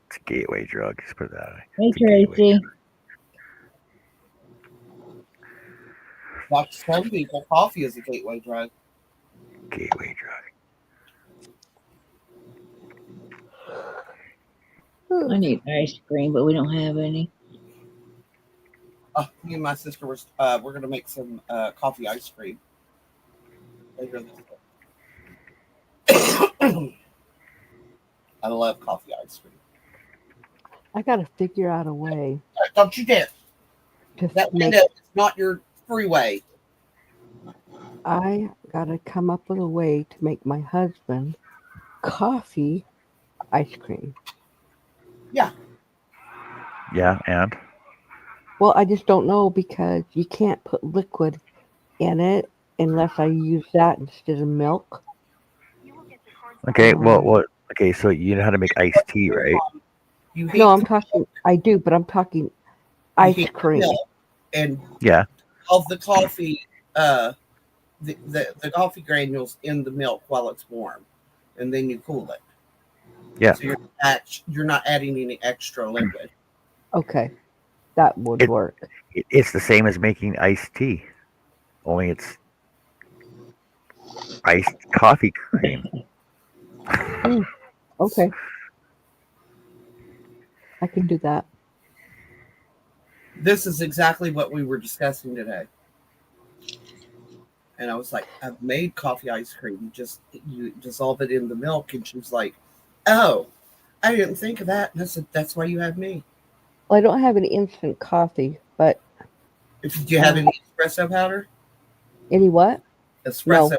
It's a gateway drug. Let's put it that way. Hey It's a gateway Tracy. Like some people, coffee is a gateway drug. gateway drug. I need ice cream, but we don't have any. Me and my sister we're gonna make some coffee ice cream later this day. I love coffee ice cream. I gotta figure out a way Don't you dare! to That make. window is not your freeway. I gotta come up with a way to make my husband coffee ice cream. Yeah, Yeah, and Well, I just don't know because you can't put liquid in it unless I use that instead of milk. okay. Well, Um, okay. So you know how to make iced tea, right? you no, heat I'm the talking. I do, but I'm talking you ice heat the cream. milk and Yeah. of the coffee the coffee granules in the milk while it's warm, and then you cool it. Yeah. So you're not adding any extra liquid. Okay, that would It, work. it's the same as making iced tea, only it's iced coffee cream. Mm, okay, I can do that. This is exactly what we were discussing today. And I was like, I've made coffee ice cream. You dissolve it in the milk. And she was like, oh, I didn't think of that. And I said, that's why you have me. Well, I don't have any instant coffee, but If you have any espresso powder, any what? espresso.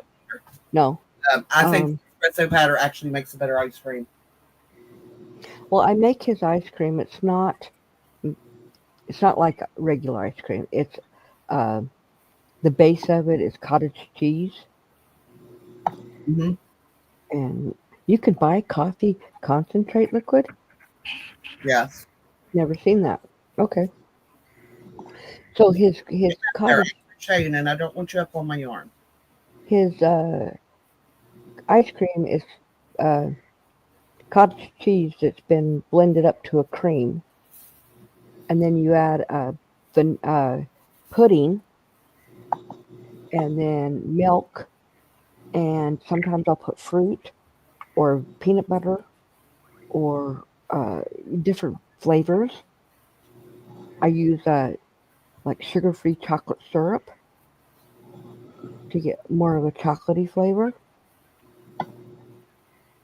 No, no. I think Um, espresso powder actually makes a better ice cream. well, I make his ice cream. It's not like regular ice cream. It's uh, the base of it is cottage cheese, Mm-hmm. and you can buy coffee concentrate liquid. Yes. Never seen that. Okay. So his There, cottage Shane, and I don't want you up on my yarn. his ice cream is uh, cottage cheese that's been blended up to a cream, and then you add pudding, and then milk, and sometimes I'll put fruit or peanut butter or different flavors. I use like sugar-free chocolate syrup to get more of a chocolatey flavor.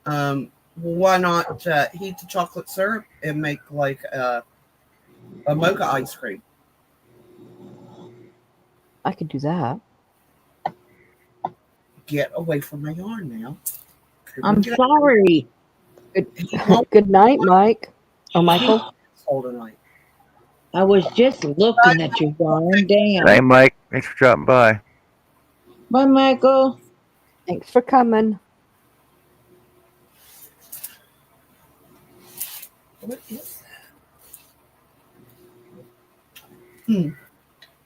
Why not heat the chocolate syrup and make like a mocha ice cream? I could do that. Get away from my yarn now. I'm sorry. Good, He won't good night, Mike or Michael. hold tonight. I was just looking at your darn Hey, damn. Mike. Thanks for dropping by. Bye, Michael. Thanks for coming. What is that?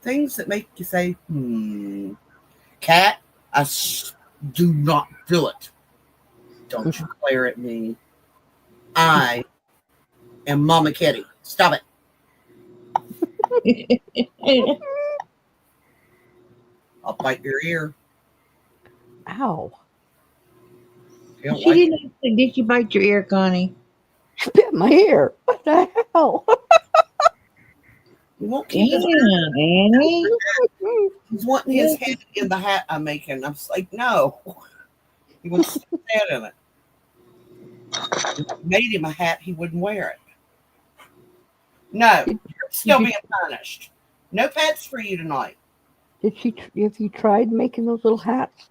Things that make you say, Cat, do not do it. Don't you glare at me. I am Mama Kitty. Stop it. I'll bite your ear. Ow. You don't She like it? didn't. Did she bite your ear, Connie? She bit my ear. What the hell? You won't keep his Damn, Annie. He's wanting his head in the hat I'm making. I'm just like, no. He wants his head in it. If I made him a hat, he wouldn't wear it. No, you're still being punished. No pets for you tonight. Have you tried making those little hats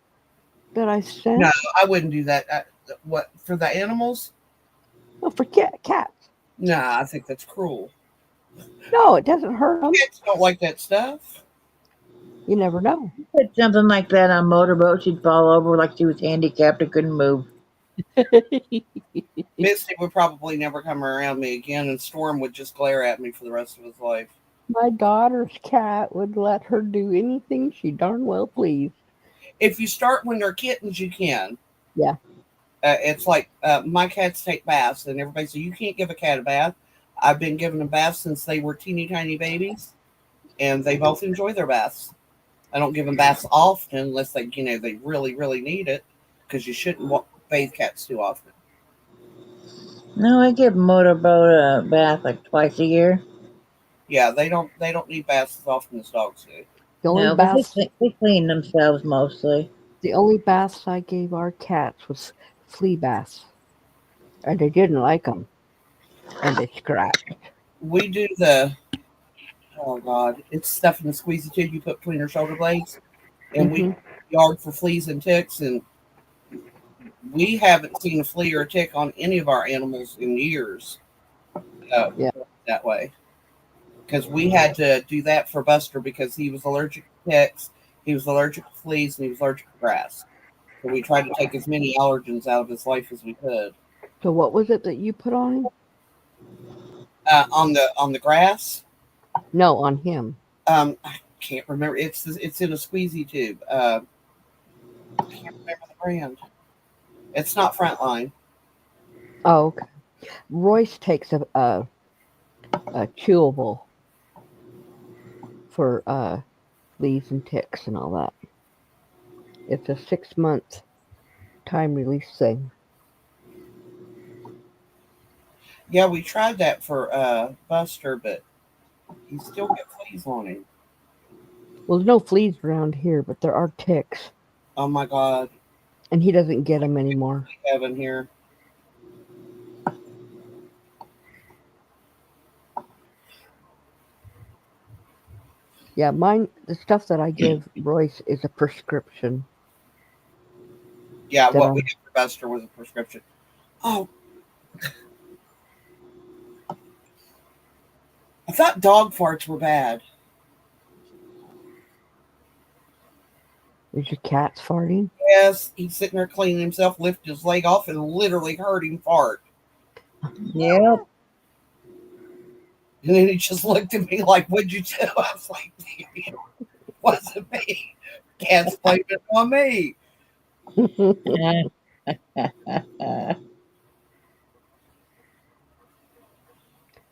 that I sent? No, I wouldn't do that. What, for the animals? No, for cats. No, I think that's cruel. No, it doesn't hurt them. Kids don't like that stuff. You never know. Put something like that on a motorboat, she'd fall over like she was handicapped and couldn't move. Misty would probably never come around me again, and Storm would just glare at me for the rest of his life. My daughter's cat would let her do anything she darn well pleased. If you start when they're kittens, you can. Yeah. It's like my cats take baths, and everybody says, you can't give a cat a bath. I've been giving them baths since they were teeny tiny babies, and they both enjoy their baths. I don't give them baths often unless they really, really need it, because you shouldn't bathe cats too often. No, I give motorboat a bath like twice a year. Yeah, they don't need baths as often as dogs do. The only No, but baths they clean themselves mostly. I gave our cats was flea baths, and they didn't like them, and they scratched. We do it's stuff in the squeezy tube you put between her shoulder blades, and we yard for fleas and ticks, and we haven't seen a flea or a tick on any of our animals in years. That way, because we had to do that for Buster because he was allergic to ticks, he was allergic to fleas, and he was allergic to grass. So we tried to take as many allergens out of his life as we could. So what was it that you put on him? On the grass. No, on him. I can't remember. It's in a squeezy tube. I can't remember the brand. It's not Frontline. Oh, okay. Royce takes a chewable for fleas and ticks and all that. It's a 6-month time release thing. Yeah, we tried that for Buster, but he still got fleas on him. Well, there's no fleas around here, but there are ticks, Oh my God, and he doesn't get them anymore. Heaven here. Yeah, mine. The stuff that I give Royce is a prescription. Yeah, That what we I did for Buster was a prescription. Oh, I thought dog farts were bad. is your cat's farting. Yes, he's sitting there cleaning himself, lifted his leg off, and literally heard him fart. Yep. And then he just looked at me like, "What'd you do?" I was like, "It wasn't me. Cat's blaming it on me."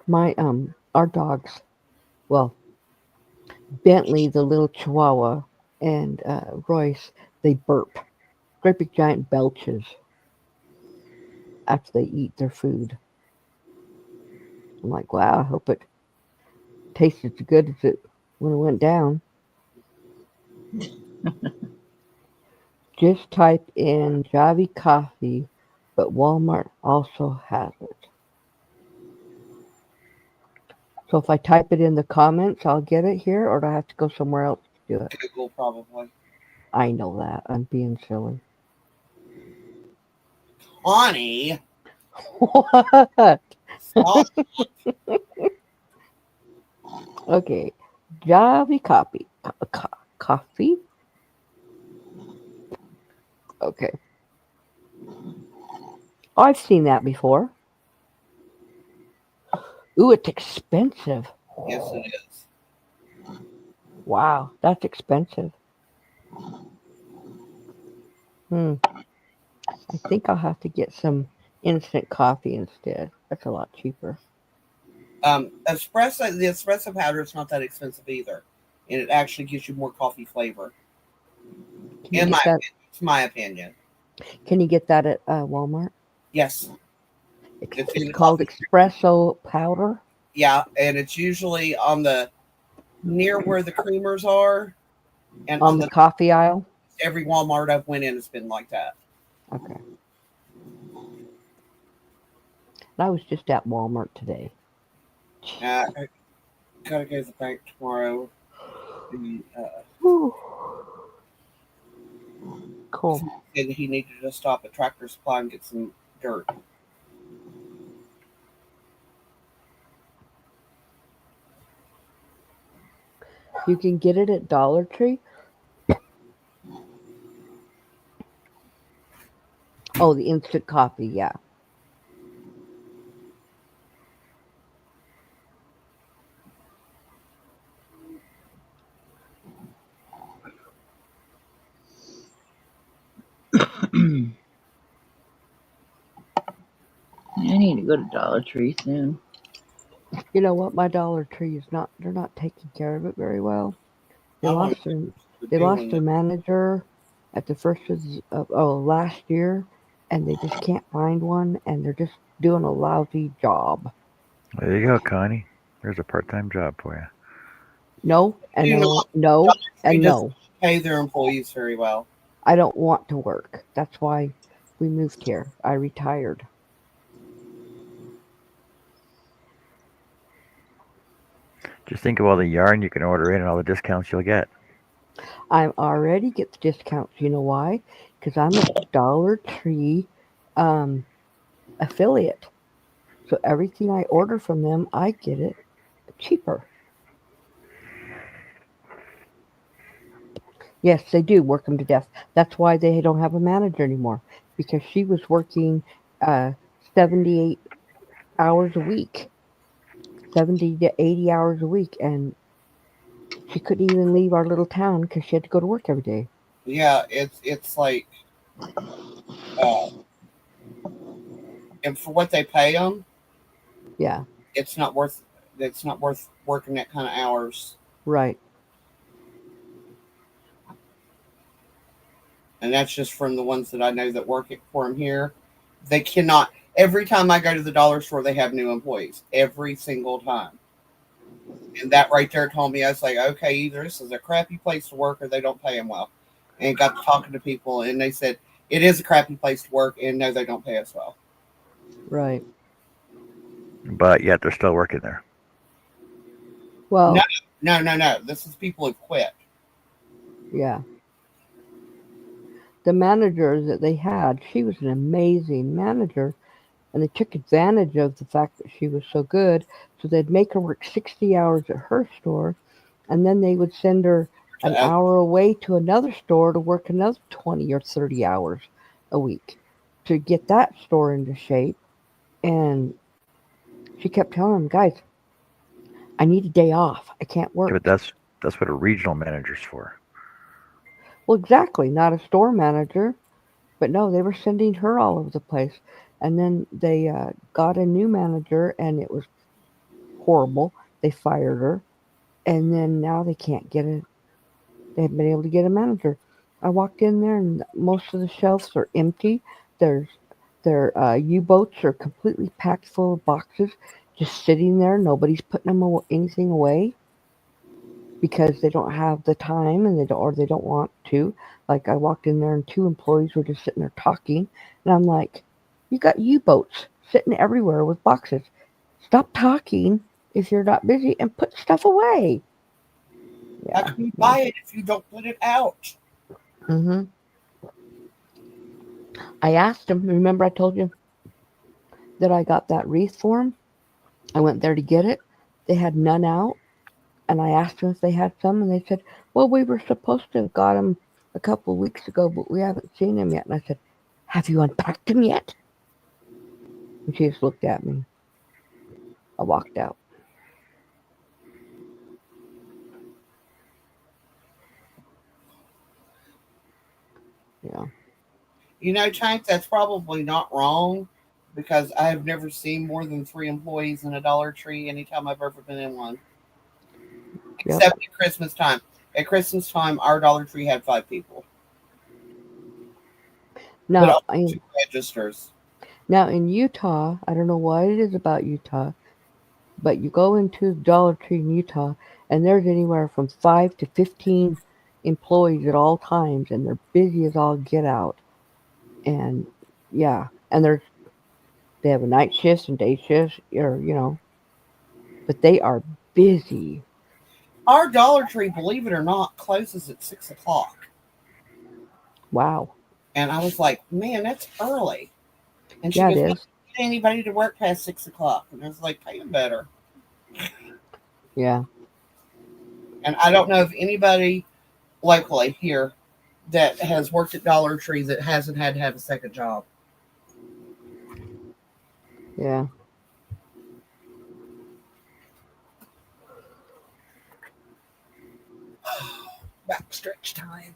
My our dogs. Well, Bentley, the little Chihuahua, and Royce, they burp. Great big giant belches after they eat their food. I'm like, wow, I hope it tasted as good as it when it went down. Just type in Javi coffee, but Walmart also has it. So if I type it in the comments, I'll get it here, or do I have to go somewhere else to do it? Google probably. I know that. I'm being silly. Connie, What? stop. Okay. Javi coffee. Coffee? Okay. Oh, I've seen that before. Ooh, it's expensive. Yes, it is. Wow, that's expensive. I think I'll have to get some instant coffee instead. That's a lot cheaper. Espresso. The espresso powder is not that expensive either, and it actually gives you more coffee flavor. Can you get that? It's my opinion. Can you get that at Walmart? Yes, it's in It's the called coffee. espresso powder. Yeah, and it's usually on the near where the creamers are, and On on the the coffee aisle. every Walmart I've went in has been like that. Okay. I was just at Walmart today. I gotta go to the bank tomorrow. And, Whew. Cool. and he needed to stop at Tractor Supply and get some dirt. You can get it at Dollar Tree. Oh, the instant coffee, yeah. I need to go to Dollar Tree soon. You know what? My Dollar Tree is not. They're not taking care of it very well. They I want lost to their. know They what lost they're their doing. manager at the first of last year, and they just can't find one, and they're just doing a lousy job. There you go, Connie. There's a part-time job for you. No, and Do no, not. no, Dollar Tree and doesn't no. pay their employees very well. I don't want to work. That's why we moved here. I retired. Just think of all the yarn you can order in and all the discounts you'll get. I already get the discounts. You know why? Because I'm a Dollar Tree um, affiliate. So everything I order from them, I get it cheaper. Yes, they do work them to death. That's why they don't have a manager anymore because she was working uh, 78 hours a week, 70 to 80 hours a week, and she couldn't even leave our little town because she had to go to work every day. Yeah, it's like, uh, and for what they pay them, Yeah, it's not worth. It's not worth working that kind of hours. right. And that's just from the ones that I know that work for them here. They cannot. Every time I go to the dollar store, they have new employees. Every single time. And that right there told me, I was like, okay, either this is a crappy place to work or they don't pay them well. And got to talking to people, and they said it is a crappy place to work, and no, they don't pay us well. Right. But yet they're still working there. No, Well, no. This is people who've quit. yeah. The manager that they had, she was an amazing manager, and they took advantage of the fact that she was so good. So they'd make her work 60 hours at her store, and then they would send her an Uh, hour away to another store to work another 20 or 30 hours a week to get that store into shape. And she kept telling them, guys, I need a day off. I can't Yeah, but work. that's what a regional manager's for. Well, exactly, not a store manager, but no, they were sending her all over the place. And then they got a new manager, and it was horrible. They fired her, and then now they can't get a. They haven't been able to get a manager. I walked in there, and most of the shelves are empty. There's their U-boats are completely packed full of boxes, just sitting there. Nobody's putting anything away because they don't have the time, and they don't want to. Like I walked in there, and two employees were just sitting there talking, and I'm like, "You got U-boats sitting everywhere with boxes. Stop talking if you're not busy and put stuff away." how Yeah. can you No. buy it if you don't put it out? Mhm. I asked him. Remember, I told you that I got that wreath for him. I went there to get it. They had none out, and I asked them if they had some, and they said, "Well, we were supposed to have got them a couple of weeks ago, but we haven't seen them yet." And I said, "Have you unpacked them yet?" And she just looked at me. I walked out. Yeah. You know, Tank, that's probably not wrong because I have never seen more than 3 employees in a Dollar Tree anytime I've ever been in one, Yep. except at Christmas time. At Christmas time, our Dollar Tree had 5 people, but Now, only two I, registers. now in Utah, I don't know what it is about Utah, but you go into the Dollar Tree in Utah, and there's anywhere from 5 to 15 employees at all times, and they're busy as all get out. And yeah, and they have a night shifts and day shifts, or but they are busy. Our Dollar Tree, believe it or not, closes at 6 o'clock. Wow. And I was like, man, that's early. And she Yeah, it goes, "We is. don't get anybody to work past 6 o'clock." And I was like, pay them better. Yeah. And I don't know if anybody locally here that has worked at Dollar Tree that hasn't had to have a second job. Yeah. Backstretch time.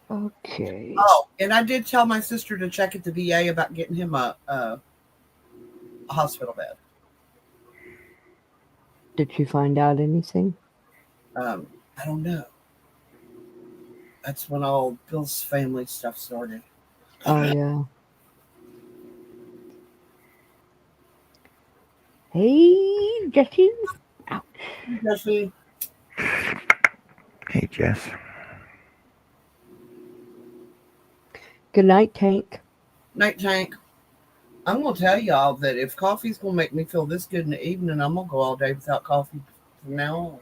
Okay. Oh, and I did tell my sister to check at the VA about getting him a hospital bed. Did she find out anything? I don't know. That's when all Bill's family stuff started. Oh, yeah. Hey, Jesse. Ouch. Jesse, Hey, Jess. Good night, Tank. Night Tank. I'm gonna tell y'all that if coffee's gonna make me feel this good in the evening, I'm gonna go all day without coffee from now on.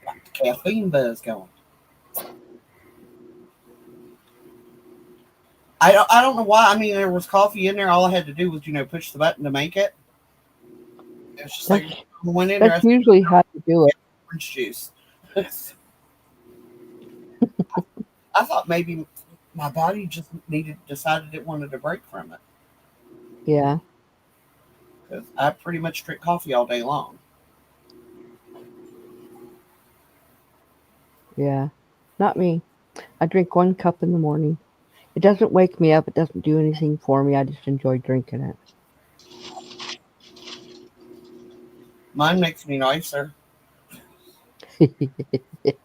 Got the caffeine buzz going. I don't know why. I mean, there was coffee in there. All I had to do was push the button to make it. It's just like That's I went in there. I that's usually how you do it. orange juice. I thought maybe my body just decided it wanted a break from it Yeah. because I pretty much drink coffee all day long. Yeah. Not me. I drink 1 cup in the morning. It doesn't wake me up. It doesn't do anything for me. I just enjoy drinking Mine makes me nicer. it.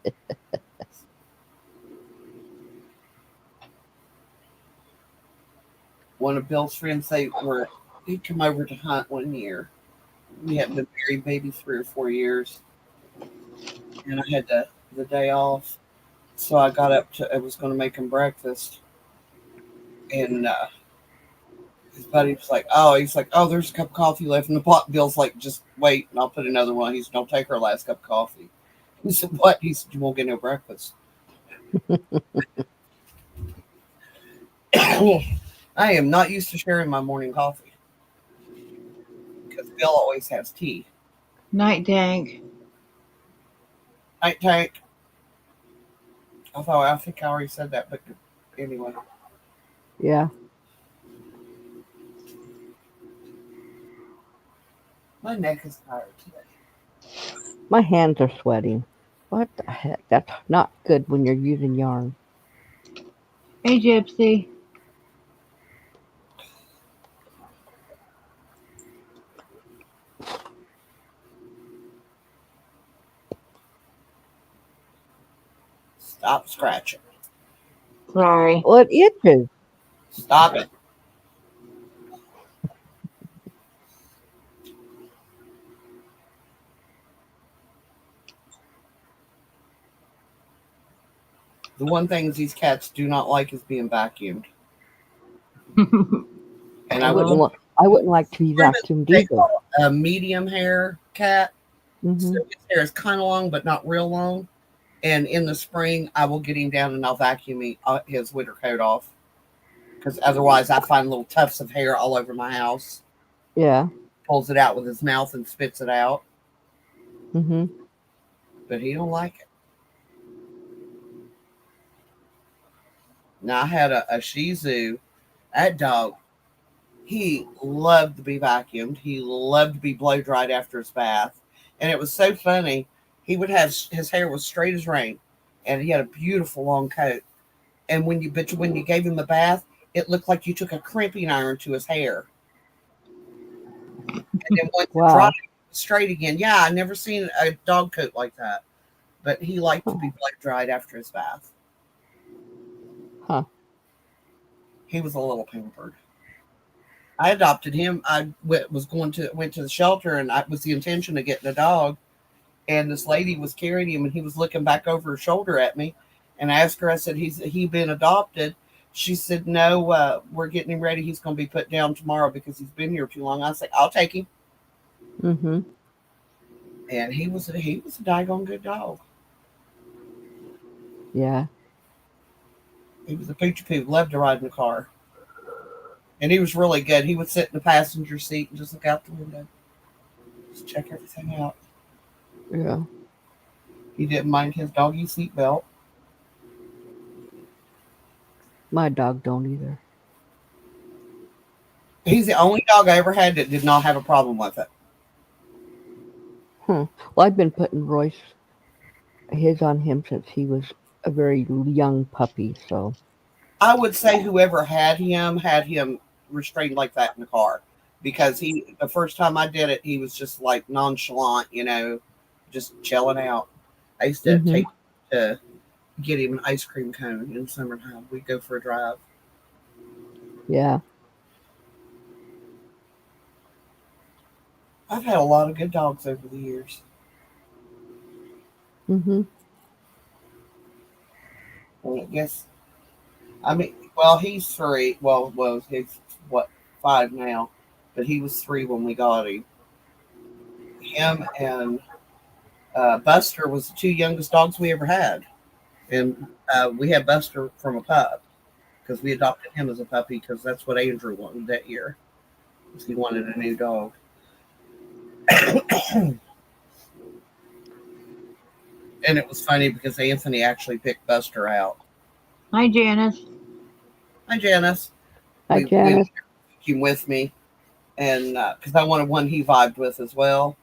one of Bill's friends, he'd come over to hunt one year. We hadn't been married maybe 3 or 4 years, and I had the day off. So I got up I was going to make him breakfast, and his buddy was like, "Oh, there's a cup of coffee left in the pot." Bill's like, "Just wait, and I'll put another one." He said, "Don't take her last cup of coffee." He said, "What?" He said, "You won't get no breakfast." I am not used to sharing my morning coffee because Bill always has tea. Night Tank. Night Tank. Although I think I already said that, but anyway. Yeah. My neck is tired today. My hands are sweating. What the heck? That's not good when you're using yarn. Hey, Gypsy. Stop scratching. Sorry. Well, it itches. Stop it. The one thing these cats do not like is being vacuumed. And I wouldn't like to be vacuumed either. A medium hair cat. Hmm. So his hair is kind of long, but not real long. And in the spring, I will get him down and I'll vacuum his winter coat off. Because otherwise, I find little tufts of hair all over my house. Yeah. Pulls it out with his mouth and spits it out. Hmm. But he don't like it. Now, I had a Shih Tzu. That dog, he loved to be vacuumed. He loved to be blow dried after his bath. And it was so funny. He would have his hair was straight as rain, and he had a beautiful long coat. And when you gave him a bath, it looked like you took a crimping iron to his hair. And then once it dried, it was straight again. Yeah, I never seen a dog coat like that. But he liked to be blow dried after his bath. Huh. He was a little pampered. I adopted him. I went to the shelter, and it was the intention of getting a dog. And this lady was carrying him, and he was looking back over her shoulder at me. And I asked her, I said, he been adopted? She said, no, we're getting him ready. He's going to be put down tomorrow because he's been here too long. I said, I'll take him. Mm-hmm. And he was a daggone good dog. Yeah. He was a poochie poo. Loved to ride in the car. And he was really good. He would sit in the passenger seat and just look out the window. Just check everything out. Yeah. He didn't mind his doggy seatbelt. My dog don't either. He's the only dog I ever had that did not have a problem with it. Well, I've been putting his on him since he was a very young puppy, so. I would say whoever had him restrained like that in the car. Because the first time I did it, he was just like nonchalant, just chilling out. I used to take to get him an ice cream cone in summertime. We'd go for a drive. Yeah. I've had a lot of good dogs over the years. Mm-hmm. He's 3. Well, he's 5 now, but he was 3 when we got him. Him and Buster was the 2 youngest dogs we ever had, and we had Buster from a pup because we adopted him as a puppy because that's what Andrew wanted that year. Because he wanted a new dog. And it was funny because Anthony actually picked Buster out. Hi, Janice. Hi, Janice. Hi, Janice. He came with me, and because I wanted one he vibed with as well.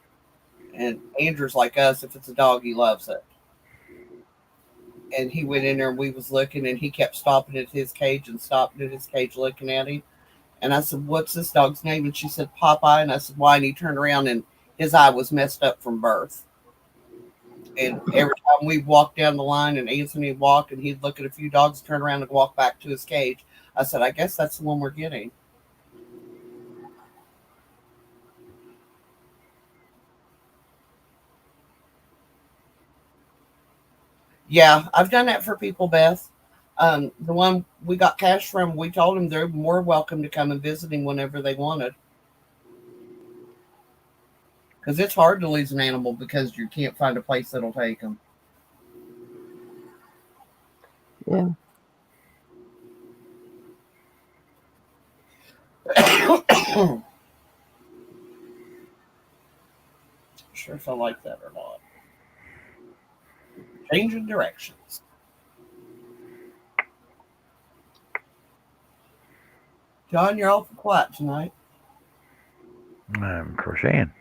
And Andrew's like us. If it's a dog, he loves it. And he went in there, and we was looking, and he kept stopping at his cage and stopping at his cage looking at him. And I said, what's this dog's name? And she said, Popeye. And I said, why? And he turned around, and his eye was messed up from birth. And every time we walked down the line and Anthony would walk and he'd look at a few dogs, turn around and walk back to his cage, I said, I guess that's the one we're getting. Yeah, I've done that for people, Beth. The one we got cash from, we told them they're more welcome to come and visiting whenever they wanted. Because it's hard to lose an animal because you can't find a place that'll take them. Yeah. Sure if I like that or not. Changing directions. John, you're awful quiet tonight. I'm crocheting.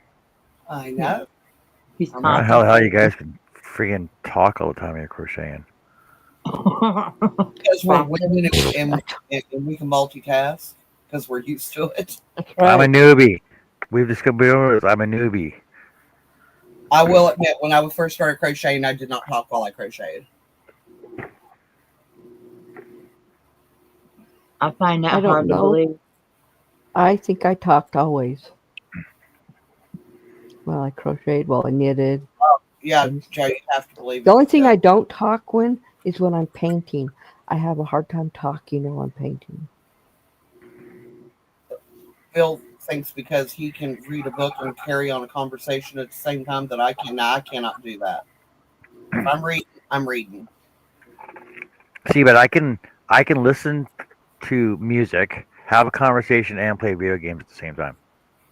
I know. He's I'm How not- how you guys can freaking talk all the time when you're crocheting? Because we're women and, That's and we can multitask because we're used to it. I'm a right. newbie. We've just come over this. I'm a newbie. I will admit, when I first started crocheting, I did not talk while I crocheted. I find I that don't hard to know. believe. I think I talked always. Well, I crocheted, well, I knitted. Yeah, And Joe, you have to believe the it. only thing Yeah. I don't talk when is when I'm painting. I have a hard time talking while I'm painting. Phil thinks because he can read a book and carry on a conversation at the same time that I can. I cannot do that. If I'm reading, I'm reading. See, but I can listen to music, have a conversation, and play video games at the same time,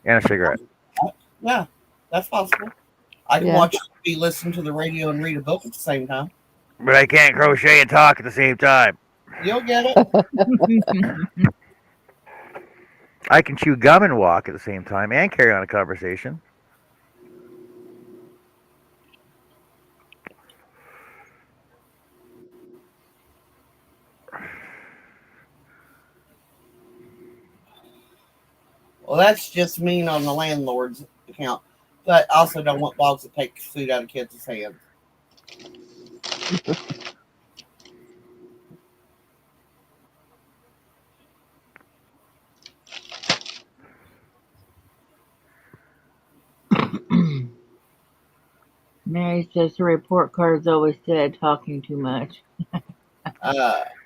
and a cigarette. Yeah, that's possible. I can Yeah. watch TV, listen to the radio, and read a book at the same time. But I can't crochet and talk at the same time. You'll get it. I can chew gum and walk at the same time and carry on a conversation. Well, that's just mean on the landlord's account. But I also don't want dogs that take food out of kids' hands. Mary says the report card always said talking too much.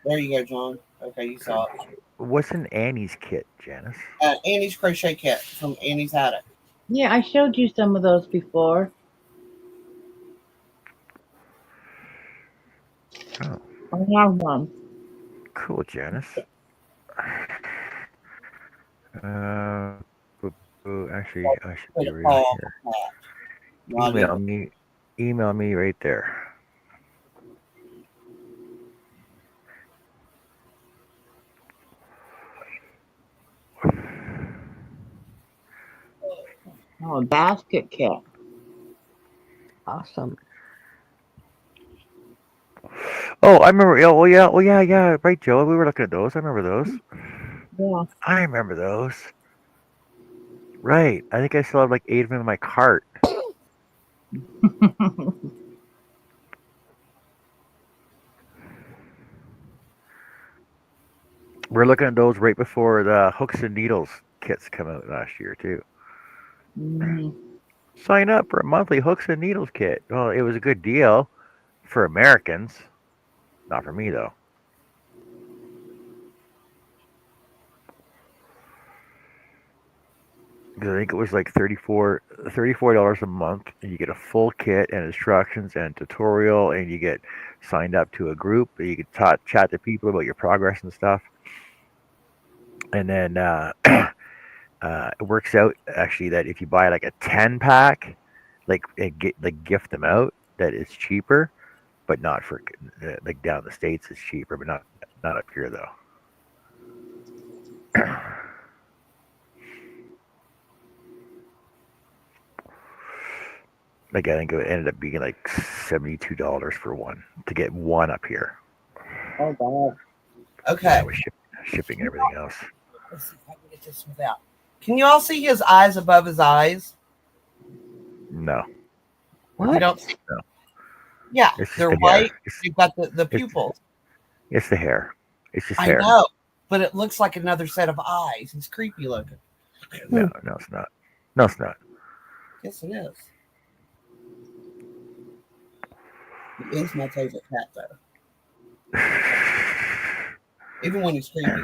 There you go, John. Okay, you saw it. What's in Annie's kit, Janice? Annie's crochet kit from Annie's attic. Yeah, I showed you some of those before. Oh, I have one. cool, Janice. Uh, actually, I should Put be a right paw here. on that. Not Email even. me. Email me right there. Oh, a basket kit. Awesome. Oh, I remember. Oh, yeah. Oh, yeah, yeah. Right, Joe. We were looking at those. I remember those. Yeah. I remember those. Right. I think I still have like 8 of them in my cart. We're looking at those right before the hooks and needles kits come out last year too. Mhm. Sign up for a monthly hooks and needles kit. Well, it was a good deal for Americans, not for me though. Because I think it was like $34 a month, and you get a full kit and instructions and tutorial, and you get signed up to a group. And you can chat to people about your progress and stuff. And then it works out actually that if you buy like a 10 pack, like gift them out, that it's cheaper, but not for like down the states it's cheaper, but not up here though. Like I think it ended up being like $72 for one to get one up here. Oh, God. Okay. With shipping and everything else. Let's see if I can get this without. Can you all see his eyes above his eyes? No, You What? don't see. no, Yeah, it's just they're the white. hair. They've got the pupils. It's the hair. It's just I hair. know, but it looks like another set of eyes. He's creepy looking. No, no, it's not. No, it's not. Yes, it is. He is my favorite cat, though. Even when he's creepy.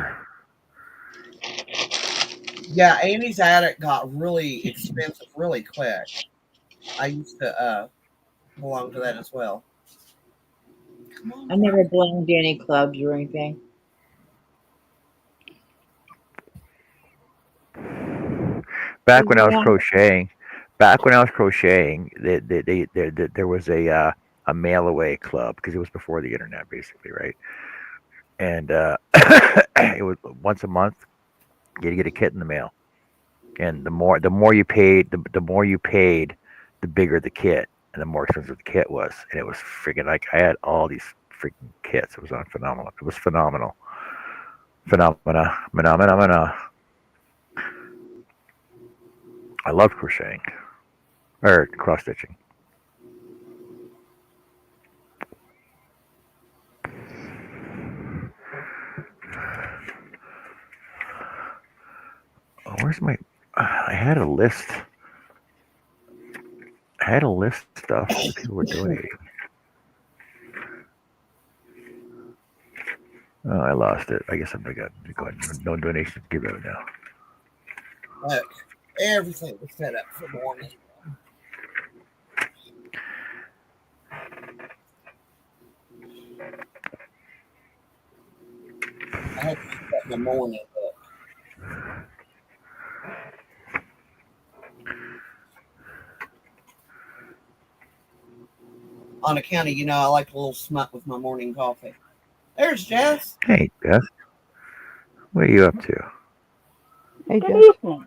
Yeah, Annie's attic got really expensive really quick. I used to belong to that as well. Come on, I never belonged to any clubs or anything. Back when I was Yeah. crocheting, there was a mail away club because it was before the internet, basically, right? And it was once a month you get a kit in the mail, and the more you paid, the bigger the kit, and the more expensive the kit was, and it was freaking like I had all these freaking kits. It was phenomenal. It was phenomenal, phenomena. I loved crocheting or cross stitching. Oh, where's my? I had a list. I had a list of stuff that people were donating. Oh, I lost it. I guess I'm gonna go ahead. No donations to give out now. look. Everything was set up for morning. I had to set my morning up. On account of, I like a little smut with my morning coffee. There's Jess. Hey, Beth, what are you up to? Hey, Good Jess. evening.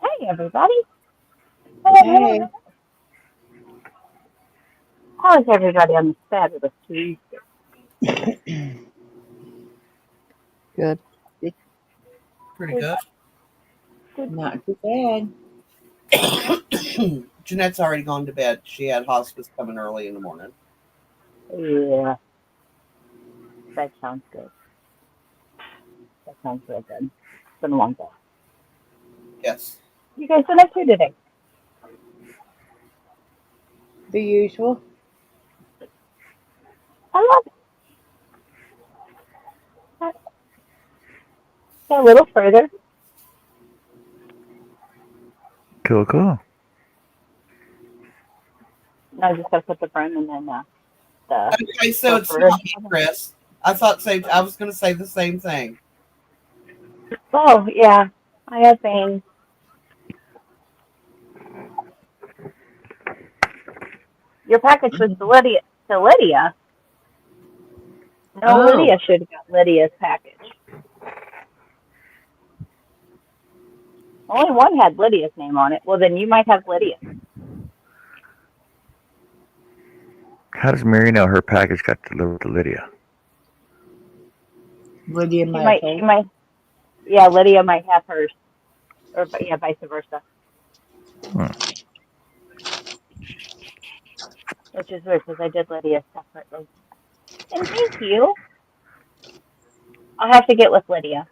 Hey, everybody. Hey. How is everybody on this fabulous Tuesday? Good. Pretty Good, good. good. Not too bad. Jeanette's already gone to bed. She had hospice coming early in the morning. Yeah, that sounds good. That sounds real good. It's been a long day. Yes. You guys been up to today? The usual. I love it. A little further. Cool. No, I just got to put the brim and then the Okay, so it's purple. not me, Chris. I was going to say the same thing. Oh, yeah. I have veins. Your package was to Lydia. To Lydia? No, Oh. Lydia should have got Lydia's package. Only one had Lydia's name on it. Well, then you might have Lydia. How does Mary know her package got delivered to Lydia? Lydia She might might. have She might. Yeah, Lydia might have hers, or yeah, vice versa. Hmm. Which is weird because I did Lydia separately. And thank you. I'll have to get with Lydia.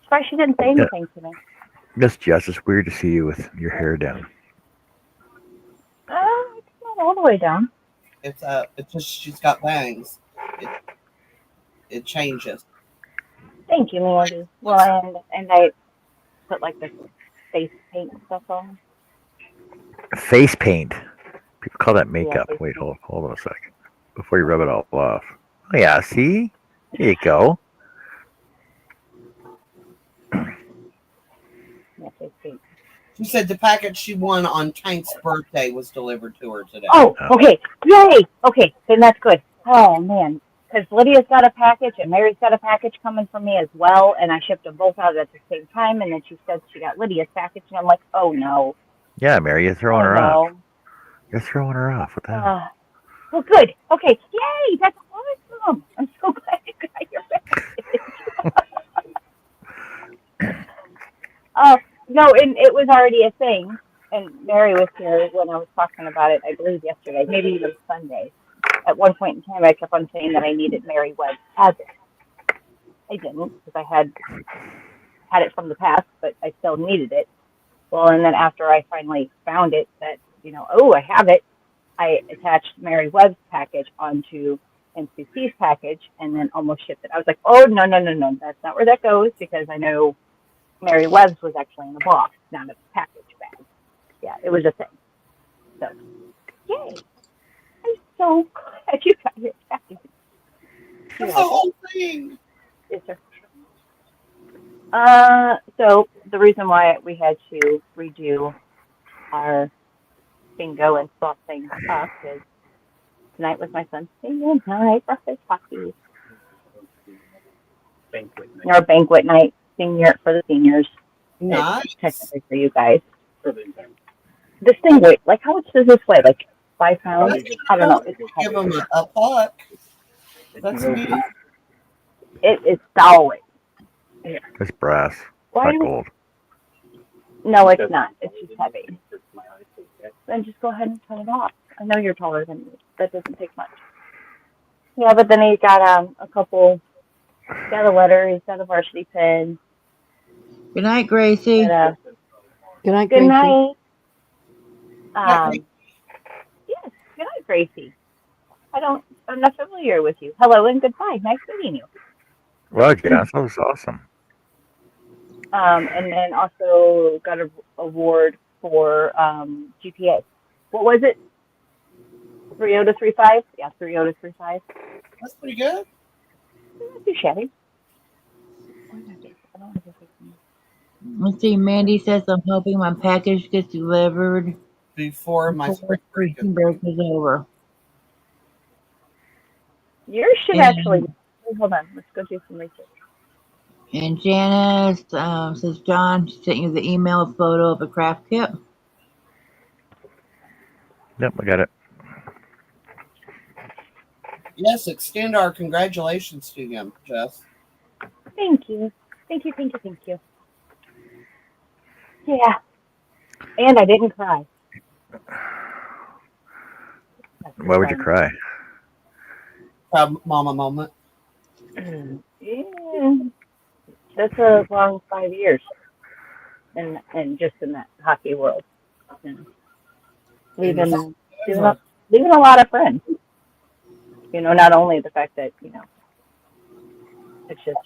Sorry, she didn't say Yeah, anything to me. Miss Jess, it's weird to see you with your hair down. It's not all the way down. It's just she's got bangs. It changes. Thank you, Mandy. Well, and I put like this face paint stuff on. Face paint. People call that Yeah, makeup. face Wait, paint. hold on a second. Before you rub it all off. Oh, yeah, see? There you go. Yeah, face paint. She said the package she won on Tank's birthday was delivered to her today. Oh, Oh. okay. Yay. Okay, then that's good. Oh man, because Lydia's got a package and Mary's got a package coming from me as well, and I shipped them both out at the same time. And then she said she got Lydia's package, and I'm like, oh no, Yeah, Mary, you're throwing oh her off. no. You're throwing her off. What the hell? Well, good. Okay, yay, that's awesome. I'm so glad you got your package. No, and it was already a thing. And Mary was here when I was talking about it, I believe yesterday, maybe even Sunday. At one point in time, I kept on saying that I needed Mary Webb as it. I didn't because I had it from the past, but I still needed it. Well, and then after I finally found it, that oh, I have it. I attached Mary Webb's package onto NCC's package and then almost shipped it. I was like, oh, no, no, no, no. That's not where that goes because I know Mary Webb's was actually in a box, not a package bag. Yeah, it was a thing. So, yay. I'm so glad you got your package. That's the whole thing. Yes, sir. So the reason why we had to redo our bingo and swap things up is tonight was my son's senior night for his hockey. Our banquet night, senior for the seniors. Nice. It's technically for you guys. This thing weighs like how much does this weigh? Like 5 pounds? I don't know. It's Give them a puck. That's neat. it's solid. It's brass, Why? not gold. No, it's not. It's just heavy. Then just go ahead and turn it off. I know you're taller than me. That doesn't take much. Yeah, but then he's got a couple. He's got a letter. He's got a varsity pin. Good night, Gracie. But, Good night, good Gracie. night. Night. Yes. Good night, Gracie. I'm not familiar with you. Hello and goodbye. Nice meeting you. Well, yeah, that was awesome. And then also got an award for GPA. What was it? 3.0 to 3.5? Yeah, 3.0 to 3.5. That's pretty good. Not too shabby. Let's see, Mandy says I'm hoping my package gets delivered Before my spring break. break is over. Yours should And- actually. Hold on. Let's go do some research. And Janice says, John sent you the email photo of a craft kit. Yep, I got it. Yes, extend our congratulations to him, Jess. Thank you. Thank you, thank you, thank you. Yeah. And I didn't cry. Why would you cry? Proud mama moment. Yeah. That's a long 5 years. And just in that hockey world. You know. Leaving a lot of friends. You know, not only the fact that, you know, it's just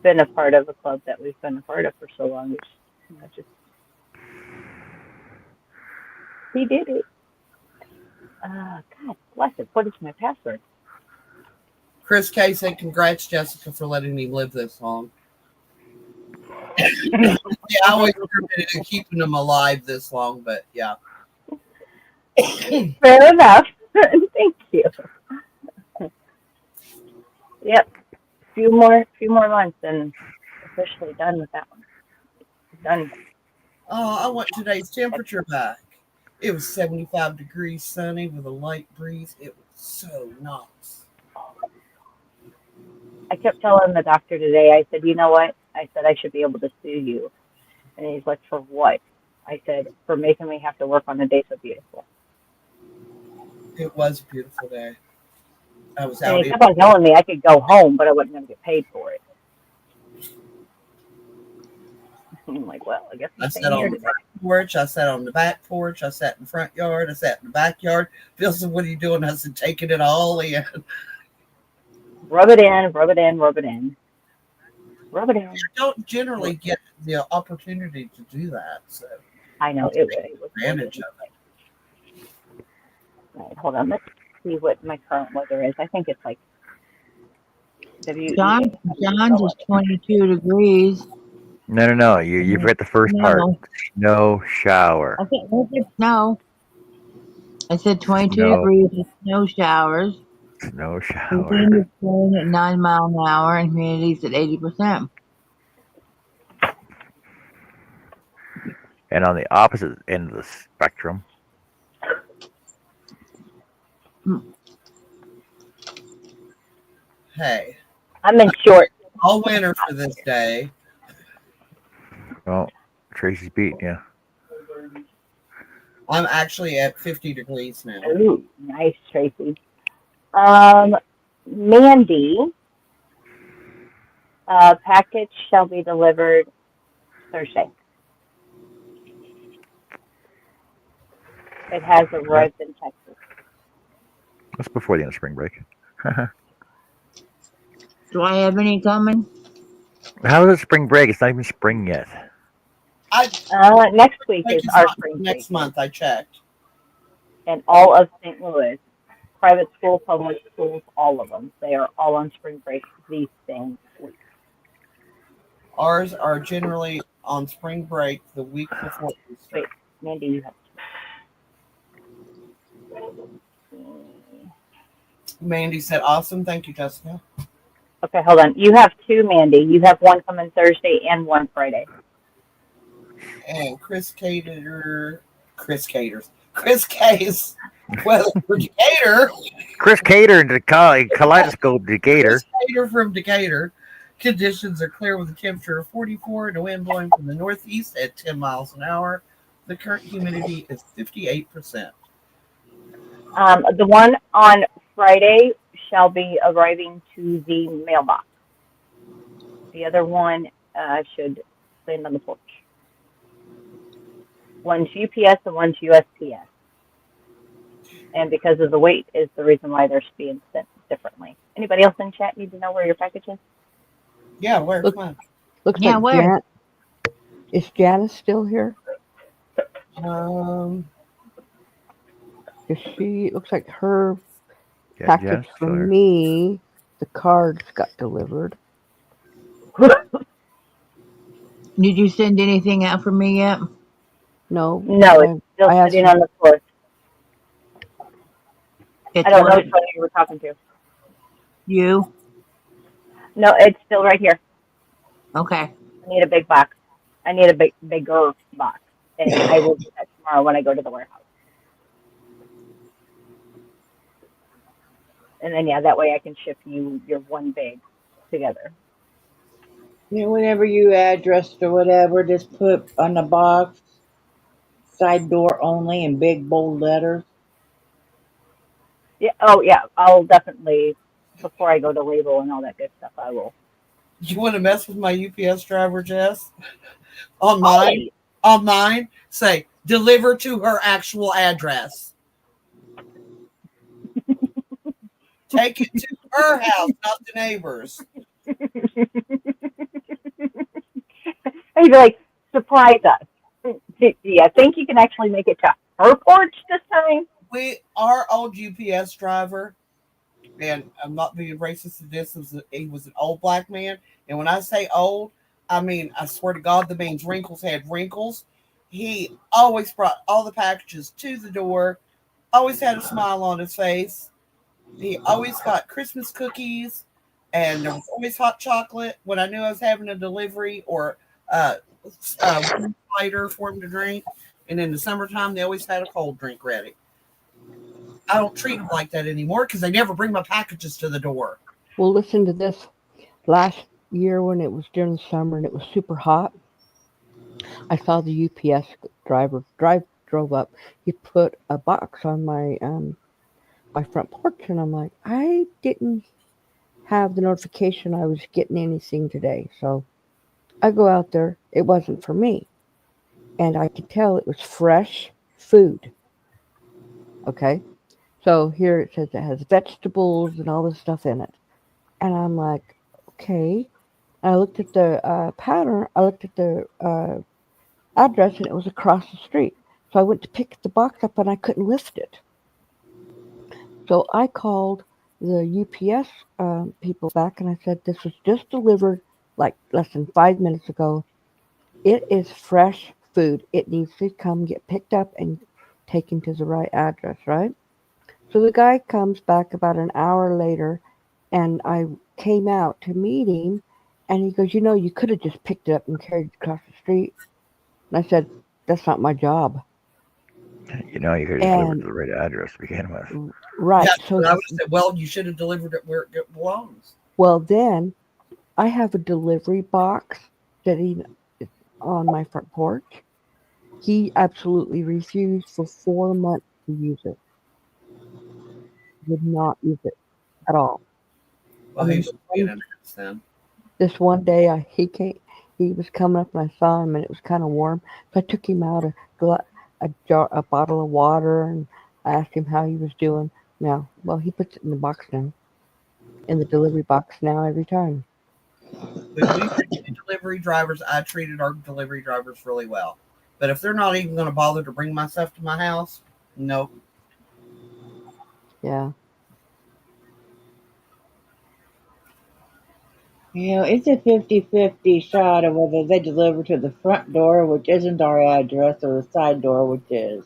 been a part of a club that we've been a part of for so long. It's, you know, just he did it. God bless it. What is my password? Chris K said, congrats, Jessica, for letting him live this long. Yeah, I always committed to keeping him alive this long, but yeah. Fair enough. Thank you. Yep. Few more months and officially done with that one. Done. Oh, I want today's temperature back. It was 75 degrees, sunny with a light breeze. It was so nice. I kept telling the doctor today, I said, you know what? I said, I should be able to sue you. And he's like, for what? I said, for making me have to work on a day so beautiful. It was a beautiful day. I was And out he kept on telling me I could go home, but I wasn't going to get paid for it. I'm like, well, I guess I I'm sat staying here on the today. front porch. I sat on the back porch. I sat in the front yard. I sat in the backyard. Bill said, what are you doing? I said, taking it all in. Rub it in, rub it in, rub it in. Rub it in. You don't generally get the opportunity to do that. So I know, it was advantage of it. Right, hold on, let's see what my current weather is. I think it's like John's is 22 degrees. No. You've read the first part. No shower. I said snow. I said 22 Snow. degrees with snow showers. No The shower. wind is blowing at 9 miles an hour and humidity's at 80%. And on the opposite end of the spectrum, Hey, I'm in short. all winter for this day. well, Tracy's beat, yeah. I'm actually at 50 degrees now. Ooh, nice, Tracy. Mandy, package shall be delivered Thursday. It has arrived in Texas. That's before the end of spring break. Do I have any coming? How is it spring break? It's not even spring yet. I Next week break is is our not spring break, next month. I checked. and all of St. Louis, private school, public schools, all of them, they are all on spring break the same week. Ours are generally on spring break the week before Easter. Wait, Mandy, you have. Mandy said, "Awesome, thank you, Jessica." Okay, hold on. You have two, Mandy. You have one coming Thursday and one Friday. And Chris Case, well, for Decatur, Chris Cater and Kaleidoscope Decatur. Chris Cater from Decatur. Conditions are clear with a temperature of 44 and a wind blowing from the northeast at 10 miles an hour. The current humidity is 58%. The one on Friday shall be arriving to the mailbox. The other one should land on the porch. One's UPS and one's USPS. And because of the weight is the reason why they're being sent differently. Anybody else in chat need to know where your package is? Yeah, where's Look, mine? Looks Yeah, like where? Is Janice still here? Is she? It looks like her Yeah, package Janice, for still here. me. The cards got delivered. Did you send anything out for me yet? No, No, it's still I asked sitting her- on the floor. It's I don't know what? which one you were talking to. You? No, it's still right here. Okay. I need a big box. I need a bigger box. And I will do that tomorrow when I go to the warehouse. And then, yeah, that way I can ship you your one big together. You know, whenever you address or whatever, just put on the box side door only in big bold letters. Yeah. Oh, yeah. I'll definitely, before I go to label and all that good stuff, I will. You want to mess with my UPS driver, Jess? On mine, say deliver to her actual address. Take it to her house, not the neighbors. And you'd be like, surprise us. Do you think you can actually make it to her porch this time? Our old UPS driver, and I'm not being racist to this, he was an old black man. And when I say old, I mean, I swear to God, the man's wrinkles had wrinkles. He always brought all the packages to the door, always had a smile on his face. He always got Christmas cookies, and there was always hot chocolate when I knew I was having a delivery or cider for him to drink. And in the summertime, they always had a cold drink ready. I don't treat them like that anymore because they never bring my packages to the door. Well, listen to this. Last year when it was during the summer and it was super hot, I saw the UPS driver drove up. He put a box on my front porch, and I'm like, I didn't have the notification I was getting anything today. So I go out there. It wasn't for me, and I could tell it was fresh food. Okay, so here it says it has vegetables and all this stuff in it, and I'm like, okay. And I looked at the pattern. I looked at the address, and it was across the street. So I went to pick the box up, and I couldn't lift it. So I called the UPS people back, and I said, this was just delivered like less than 5 minutes ago. It is fresh food. It needs to come get picked up and taken to the right address, right? So the guy comes back about an hour later, and I came out to meet him, and he goes, you could have just picked it up and carried it across the street. And I said, that's not my job. You know, you could have delivered to the right address to begin with. Right. Yeah, So I would have said, well, you should have delivered it where it belongs. well, then I have a delivery box sitting on my front porch. He absolutely refused for 4 months to use it. Would not use it at all. Well, he should be in an then. This one day, he was coming up, and I saw him, and it was kind of warm. So I took him out a bottle of water, and I asked him how he was doing. No. Well, he puts it in the box now. In the delivery box now every time. When we had two delivery drivers, I treated our delivery drivers really well. But if they're not even going to bother to bring my stuff to my house, no. Yeah. You know, it's a 50-50 shot of whether they deliver to the front door, which isn't our address, or the side door, which is.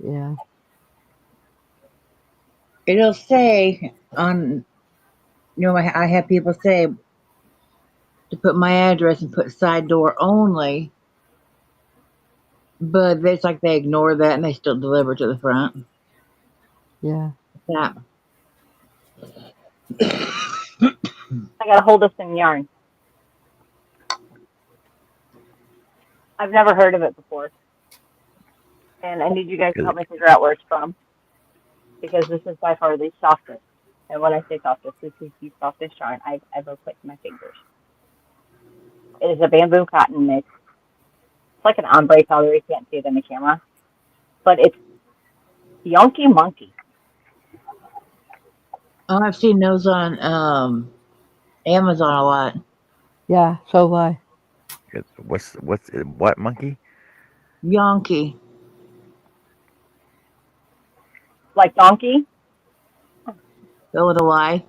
Yeah. It'll say on, I have people say to put my address and put side door only, but it's like they ignore that and they still deliver to the front. Yeah. Yeah. I got a hold of some yarn. I've never heard of it before, and I need you guys to Is help me figure out where it's from because this is by far the softest. And when I say softest, this is the softest yarn I've ever put in my fingers. It is a bamboo cotton mix. It's like an ombre color. You can't see it in the camera, but it's Yonky Monkey. Oh, I've seen those on Amazon a lot. Yeah. So why? what monkey? Yonky. Like donkey. Go with a Y.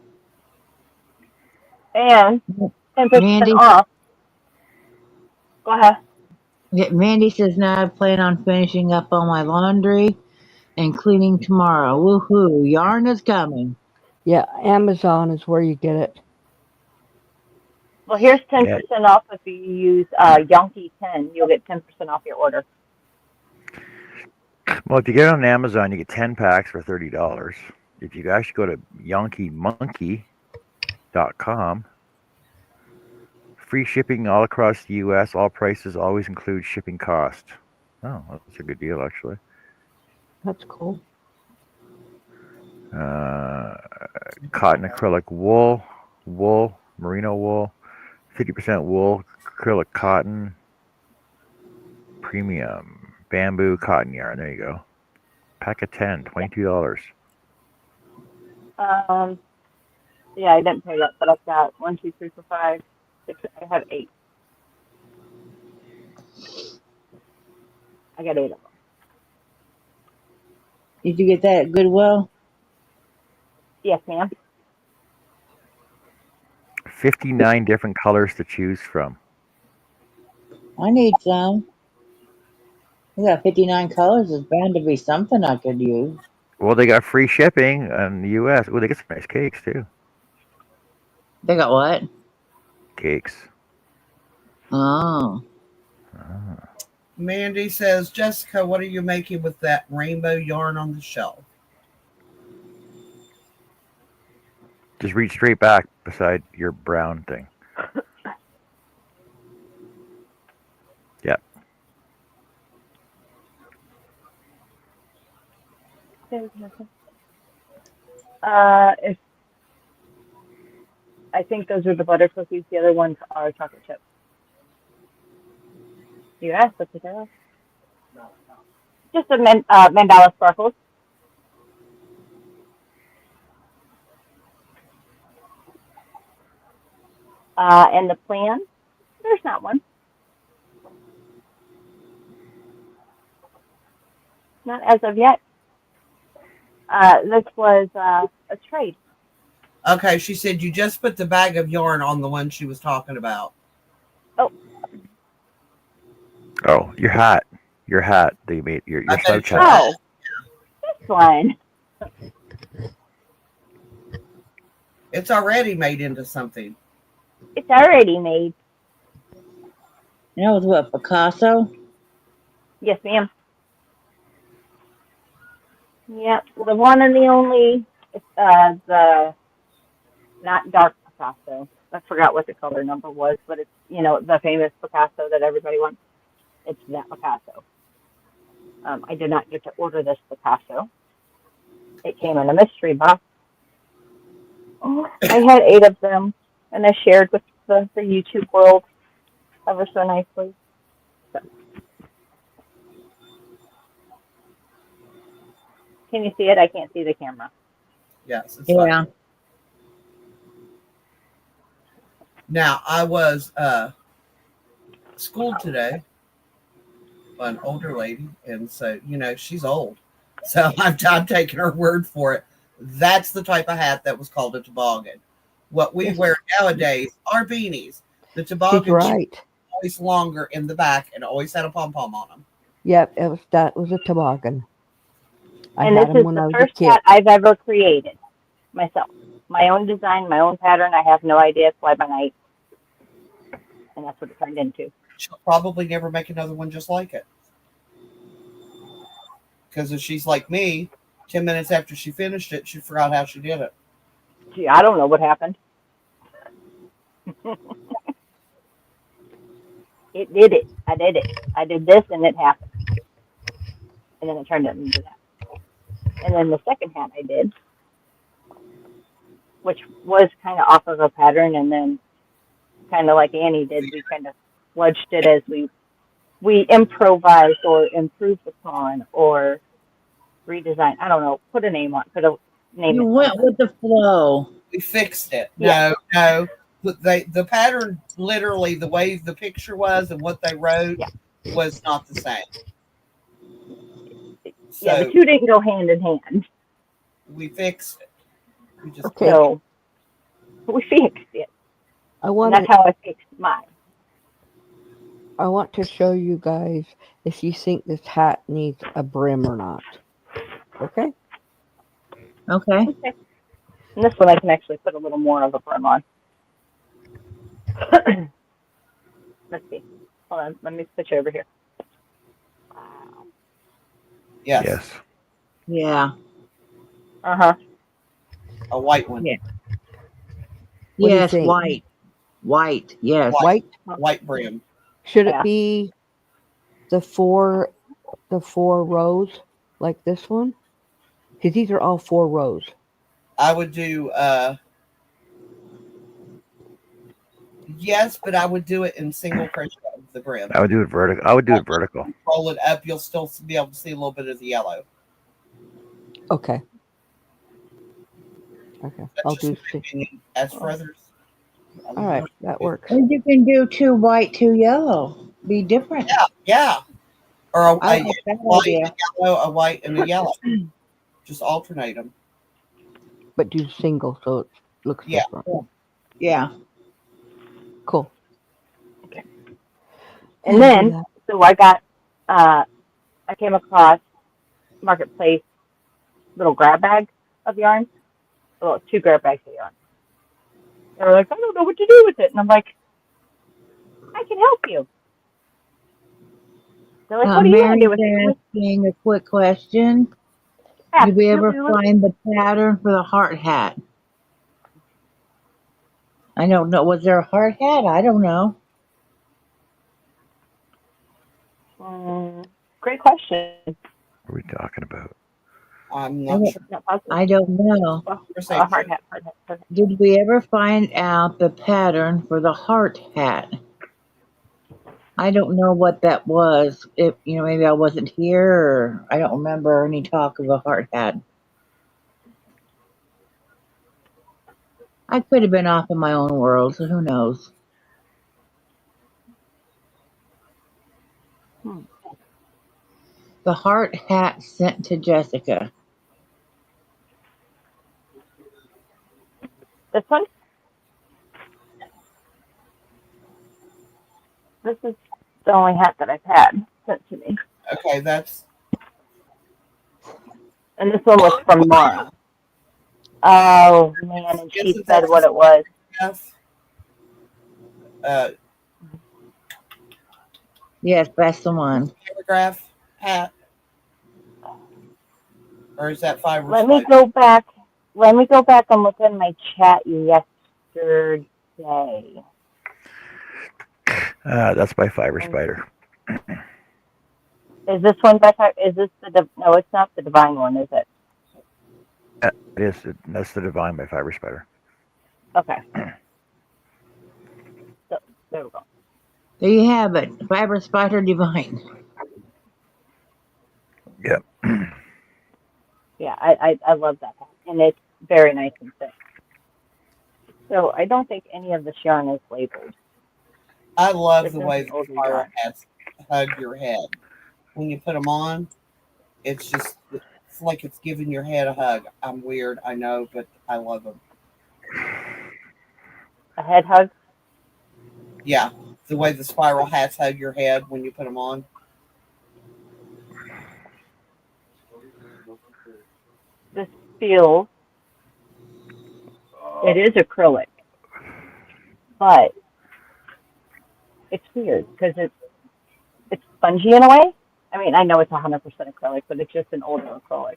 And 10% Mandy. off. Go ahead. Mandy says now I plan on finishing up all my laundry and cleaning tomorrow. Woohoo! Yarn is coming. Yeah. Amazon is where you get it. Well, here's 10% Yeah. off if you use Yonky 10. You'll get 10% off your order. Well, if you get it on Amazon, you get 10 packs for $30. If you actually go to YonkyMonkey.com, free shipping all across the U.S. All prices always include shipping cost. Oh, that's a good deal, actually. That's cool. Cotton acrylic wool, merino wool, 50% wool, acrylic cotton, premium, bamboo cotton yarn. There you go. Pack of 10, $22. Yeah, I didn't pay that, but I've got 1, 2, 3, 4, 5, 6. I have 8. I got 8 of them. Did you get that at Goodwill? Yes, ma'am. 59 different colors to choose from. I need some. We got 59 colors. There's bound to be something I could use. Well, they got free shipping in the U.S. Oh, they get some nice cakes, too. They got what? Cakes. Oh. Mandy says, Jessica, what are you making with that rainbow yarn on the shelf? Just reach straight back beside your brown thing. Yep. If I think those are the butter cookies. The other ones are chocolate chips. You asked, what's it else? Just a mandala sparkles. And the plan, there's not one. Not as of yet. This was a trade. Okay, she said you just put the bag of yarn on the one she was talking about. Oh, your hat. Your hat that you made. Your I slouch bet hat. Oh, this one. It's already made into something. It's already made. You know, it was what, Picasso? Yes, ma'am. Yep, the one and the only. It's the not dark Picasso. I forgot what the color number was, but it's the famous Picasso that everybody wants. It's that Picasso. I did not get to order this Picasso. It came in a mystery box. I had 8 of them, and I shared with the YouTube world ever so nicely. So. Can you see it? I can't see the camera. Yes, it's fine. Yeah. Now, I was schooled today by an older lady, and so, she's old. So I'm taking her word for it. That's the type of hat that was called a toboggan. What we Yes. wear nowadays are beanies. The She's toboggan right. was always longer in the back and always had a pom-pom on them. Yep, that was a toboggan. I And had this them is when the I was a first kid. hat I've ever created myself. My own design, my own pattern. I have no idea. Fly by night. And that's what it turned into. She'll probably never make another one just like it. Because if she's like me, 10 minutes after she finished it, she forgot how she did it. Gee, I don't know what happened. It did it. I did it. I did this and it happened. And then it turned into that. And then the second hat I did, which was kind of off of a pattern, and then kind of like Annie did, we kind of fledged it as we improvised or improved upon or redesigned. I don't know. Put a name You it went something. with the flow. We fixed it. Yeah. No. The pattern, literally, the way the picture was and what they wrote was not the same. Yeah, the So two didn't go hand in hand. we fixed it. We just Okay. So we fixed it. I And want that's how I fixed mine. to show you guys if you think this hat needs a brim or not. Okay? Okay. Okay. And this one I can actually put a little more of a brim on. Let's see. Hold on. Let me switch over here. Wow. yes, Yes. Yeah. Uh-huh. a white one, Yeah. What do you Yes, think? white. White. Yes. White? white brim. Should it Yeah. be the four rows like this one? Because these are all 4 rows. I would do yes, but I would do it in single crochet with the brim. I would do it vertical. I would do it vertical. Roll it up, you'll still be able to see a little bit of the yellow. Okay. Okay. That's I'll just do my 6. opinion. As for others, All right. That works. And you can do 2 white, 2 yellow. Be different. yeah, or a I like that white, idea. a yellow, a white, and a yellow. Just alternate them. But do single so it looks Yeah. different. Yeah. Cool. Okay. I'll And do then, that. so I came across Marketplace little grab bags of yarn. Well, 2 grab bags of yarn. They were like, I don't know what to do with it. And I'm like, I can help you. They're like, what do you want to do Mary's with it? asking a quick question. Did we ever find the pattern for the heart hat? I don't know. Was there a heart hat? I don't know. Great question. What are we talking about? I'm not sure. Not possible. I don't know. Hard hat. Did we ever find out the pattern for the heart hat? I don't know what that was. If maybe I wasn't here, or I don't remember any talk of a heart hat. I could have been off in my own world, so who knows? The heart hat sent to Jessica. This one? This is the only hat that I've had sent to me. Okay, that's. And this one was from Laura. Oh, man, and she said what it was. Yes, that's the one. Paragraph hat. Or is that fiber? Let me go back and look in my chat yesterday. That's by Fiber Spider. Is this one by is this no, it's not the Divine one, is it? It is. That's the Divine by Fiber Spider. Okay. So, there we go. There you have it. Fiber Spider Divine. Yep. Yeah, I love that hat, and it's very nice and thick. So I don't think any of this yarn is labeled. I love This the is way an the older spiral yarn. hats hug your head. When you put them on, it's like it's giving your head a hug. I'm weird, I know, but I love them. A head hug. Yeah, the way the spiral hats hug your head when you put them on. This feels. It is acrylic, but it's weird because it's spongy in a way. I mean, I know it's 100% acrylic, but it's just an older acrylic.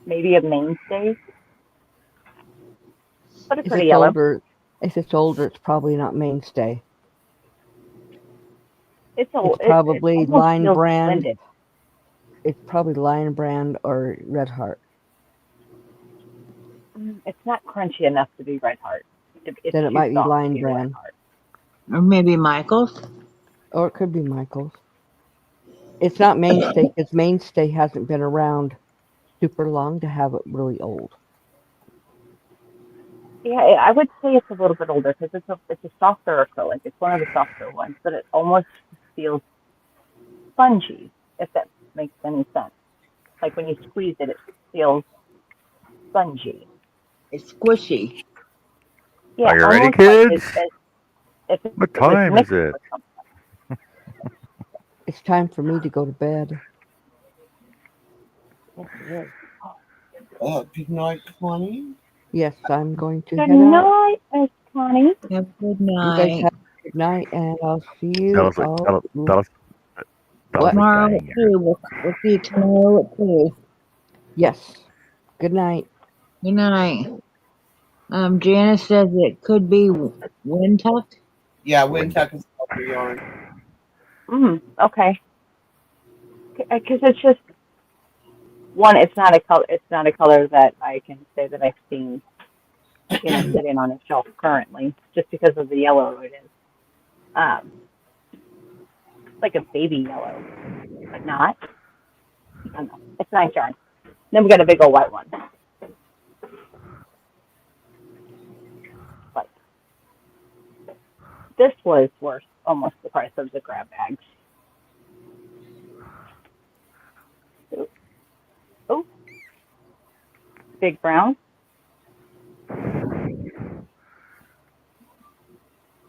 Maybe a mainstay, but a If pretty it's yellow. older, it's probably not mainstay. It's a It's it probably almost Line feels Brand. blended. It's probably Lion Brand or Red Heart. It's not crunchy enough to be Red Heart. It's Then it too might be soft to Lion be a Red Brand, Heart. Or maybe Michael's. or it could be Michael's. It's not Mainstay because Mainstay hasn't been around super long to have it really old. Yeah, I would say it's a little bit older because it's a softer acrylic. It's one of the softer ones, but it almost feels spongy, if that makes any sense. Like when you squeeze it, it feels spongy. It's squishy. Yeah, Are you ready, almost like kids? if What it was time is mixed it? with something. It's time for me to go to bed. Yes, it is. Good night, Connie. Yes, I'm going to Good head out. night, Miss Connie. Have a good You guys night. have a good night, and I'll see Tell you. us, tell us, tell us What? like Tomorrow dying at here. 2. We'll see you tomorrow at 2. Yes. Good night. Good night. Janice says it could be wind tucked. Yeah, Window. Wintuck is your yarn. Okay. Because it's just one. It's not a color. It's not a color that I can say that I've seen, sitting on a shelf currently, just because of the yellow it is. It's like a baby yellow, but not. I don't know. It's nice yarn. Then we got a big old white one. But this was worth almost the price of the grab bags. Oh, big brown.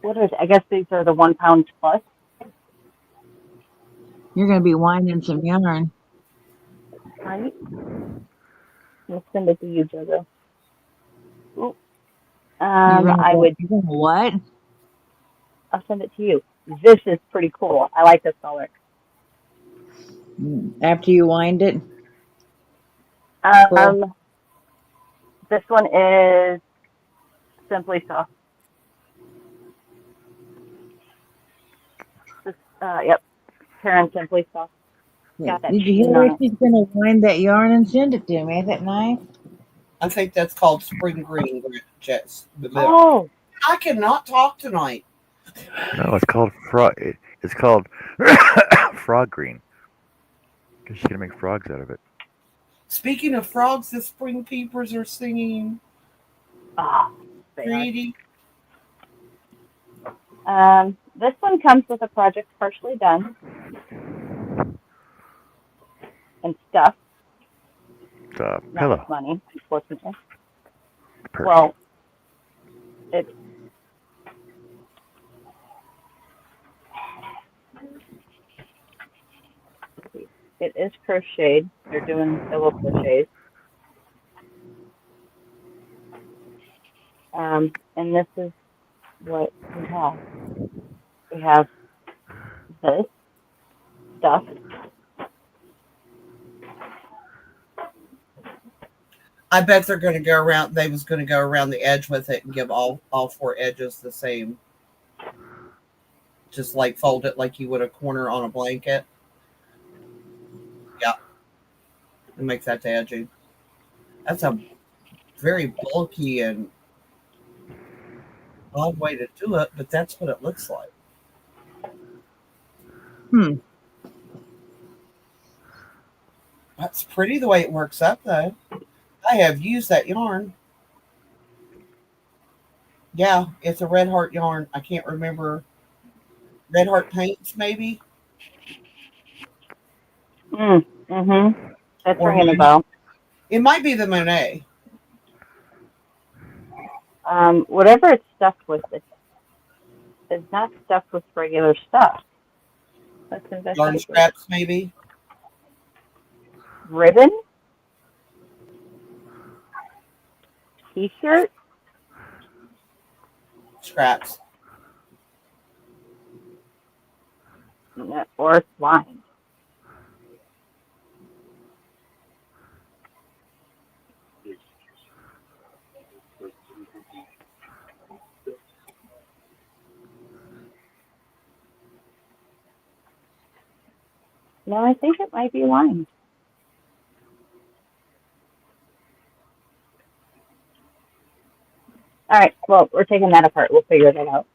What is? I guess these are the 1 pound plus, You're going to be winding some yarn. right? We'll send it to you, Jojo. Ooh. I would. You're gonna what? I'll send it to you. This is pretty cool. I like this color. After you wind it? Cool. Um, this one is Simply Soft. Yep, Karen Simply Soft. Yeah. Got that Did you hear sheen where on it. she's going to wind that yarn and send it to me? Isn't that nice? I think that's called spring green, Jess. Oh, I cannot talk tonight. No, it's called frog. It's called frog green because she's gonna make frogs out of it. Speaking of frogs, the spring peepers are singing. they are. Pretty. This one comes with a project partially done and stuff. The Not pillow, with money, unfortunately. the purse. Well, it's it is crocheted. They're doing double crochets. And this is what we have. We have this stuff. I bet they're going to go around. They was going to go around the edge with it and give all four edges the same. Just like fold it like you would a corner on a blanket. Yeah, and make that the edging. That's a very bulky and odd way to do it, but that's what it looks like. That's pretty the way it works up, though. I have used that yarn. Yeah, it's a Red Heart yarn. I can't remember. Red Heart Paints, maybe? Mm-hmm. That's Or ringing a Monet. bell. It might be the Monet. Whatever it's stuffed with, it's not stuffed with regular stuff. Let's Yarn investigate this. scraps, maybe? Ribbon, t-shirt, Scraps. or it's lined. No, I think it might be lined. All right. Well, we're taking that apart. We'll figure that out.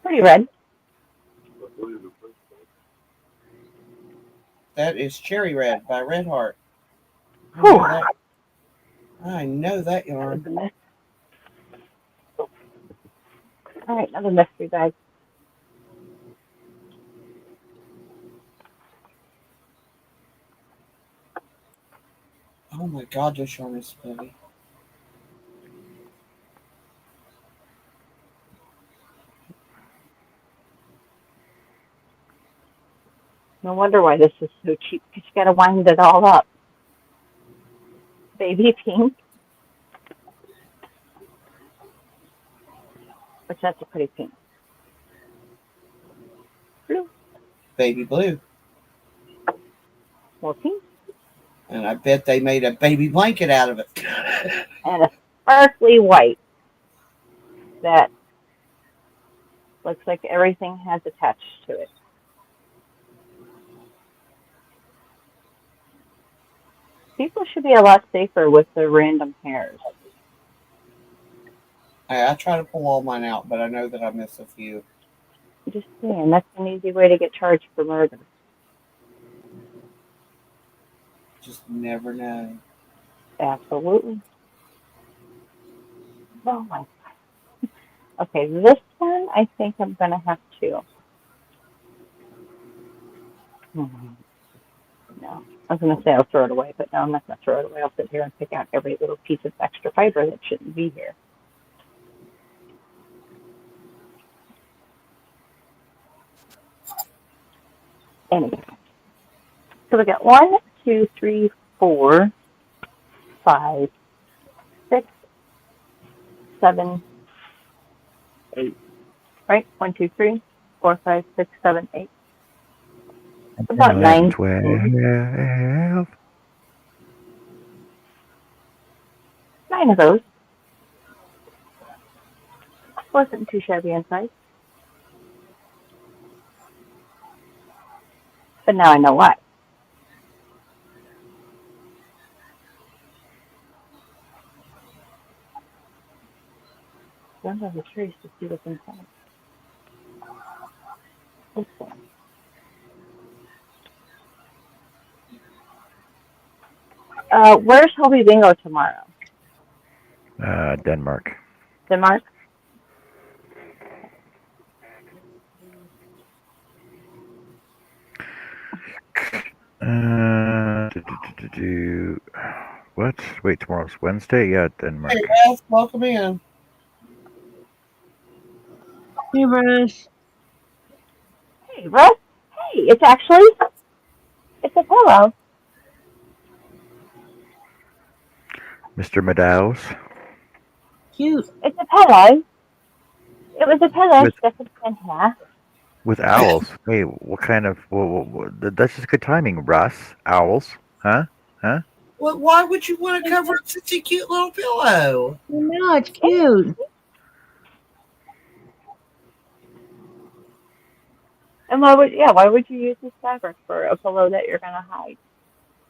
Pretty red. That is Cherry Red by Red Heart. Whew. I know that That was yarn. a mess. All right, another mystery bag. Oh my god, this yarn is pretty. No wonder why this is so cheap, because you got to wind it all up. Baby pink, which that's a pretty pink. Blue, Baby blue. more pink, And I bet they made a baby blanket out of it. and a sparkly white that looks like everything has attached to it. People should be a lot safer with the random hairs. I try to pull all mine out, but I know that I miss a few. Just saying, that's an easy way to get charged for murder. Just never know. Absolutely. Oh my. Okay, this one I think I'm gonna have to. No, I was gonna say I'll throw it away, but no, I'm not gonna throw it away. I'll sit here and pick out every little piece of extra fiber that shouldn't be here. Anyway, so we got 1, 2, 3, 4, 5, 6, 7, 8. Right? 1, 2, 3, 4, 5, 6, 7, 8. About 9. 12. 9 of those. Wasn't too shabby inside. But now I know why. I'm going to trace to see what's inside. This one. Where's Hobie Bingo tomorrow? Denmark. Denmark? What? Wait, tomorrow's Wednesday? Yeah, Denmark. Hey, Ralph, welcome in. Hey, Bruce. Hey, Russ. Hey, it's a pillow. Mr. Meadows. Cute. It's a pillow. It was a pillow With stuffed in half. with owls. Hey, what kind of? That's just good timing, Russ. Owls, huh? Huh? Well, why would you want to cover up such a cute little pillow? No, it's cute. And why would you use this fabric for a pillow that you're gonna hide?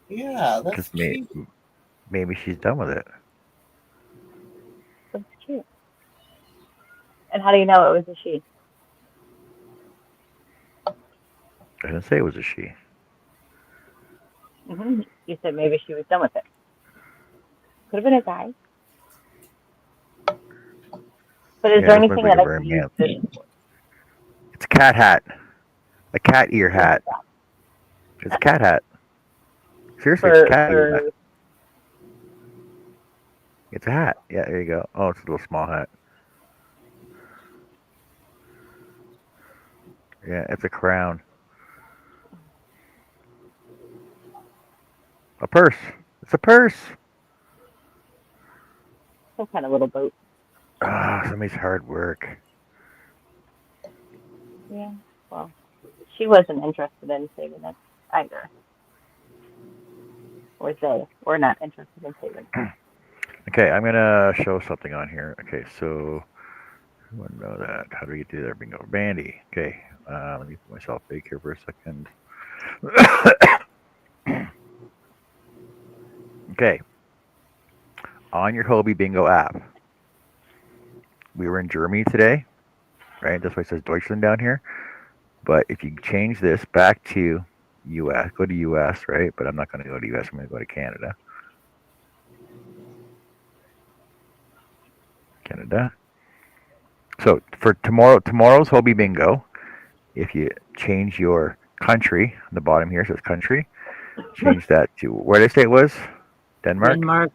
Yeah, that's Because cute. maybe she's done with it. That's cute. And how do you know it was a she? I didn't say it was a she. You said maybe she was done with it. Could have been a guy. But is Yeah, there this looks anything like that a I very could use man. this It's a cat hat. A cat ear for? hat. It's a cat hat. Seriously, it's a cat ear hat. For It's a hat. Yeah, there you go. Oh, it's a little small hat. Yeah, it's a crown. A purse. It's a purse. some kind of little boat. Ah, somebody's hard work. Yeah. Well, she wasn't interested in saving it either. Or they were not interested in saving it. Okay, I'm gonna show something on here. Okay, so I want to know that. How do we do that? Bingo, Bandy. Okay, let me put myself big here for a second. Okay, on your Hobie Bingo app, we were in Germany today, right? That's why it says Deutschland down here. But if you change this back to US, go to US, right? But I'm not going to go to US. I'm going to go to Canada. Canada. So for tomorrow's Hobie Bingo, if you change your country, on the bottom here says country, change that to where did I say it was? Denmark. Denmark.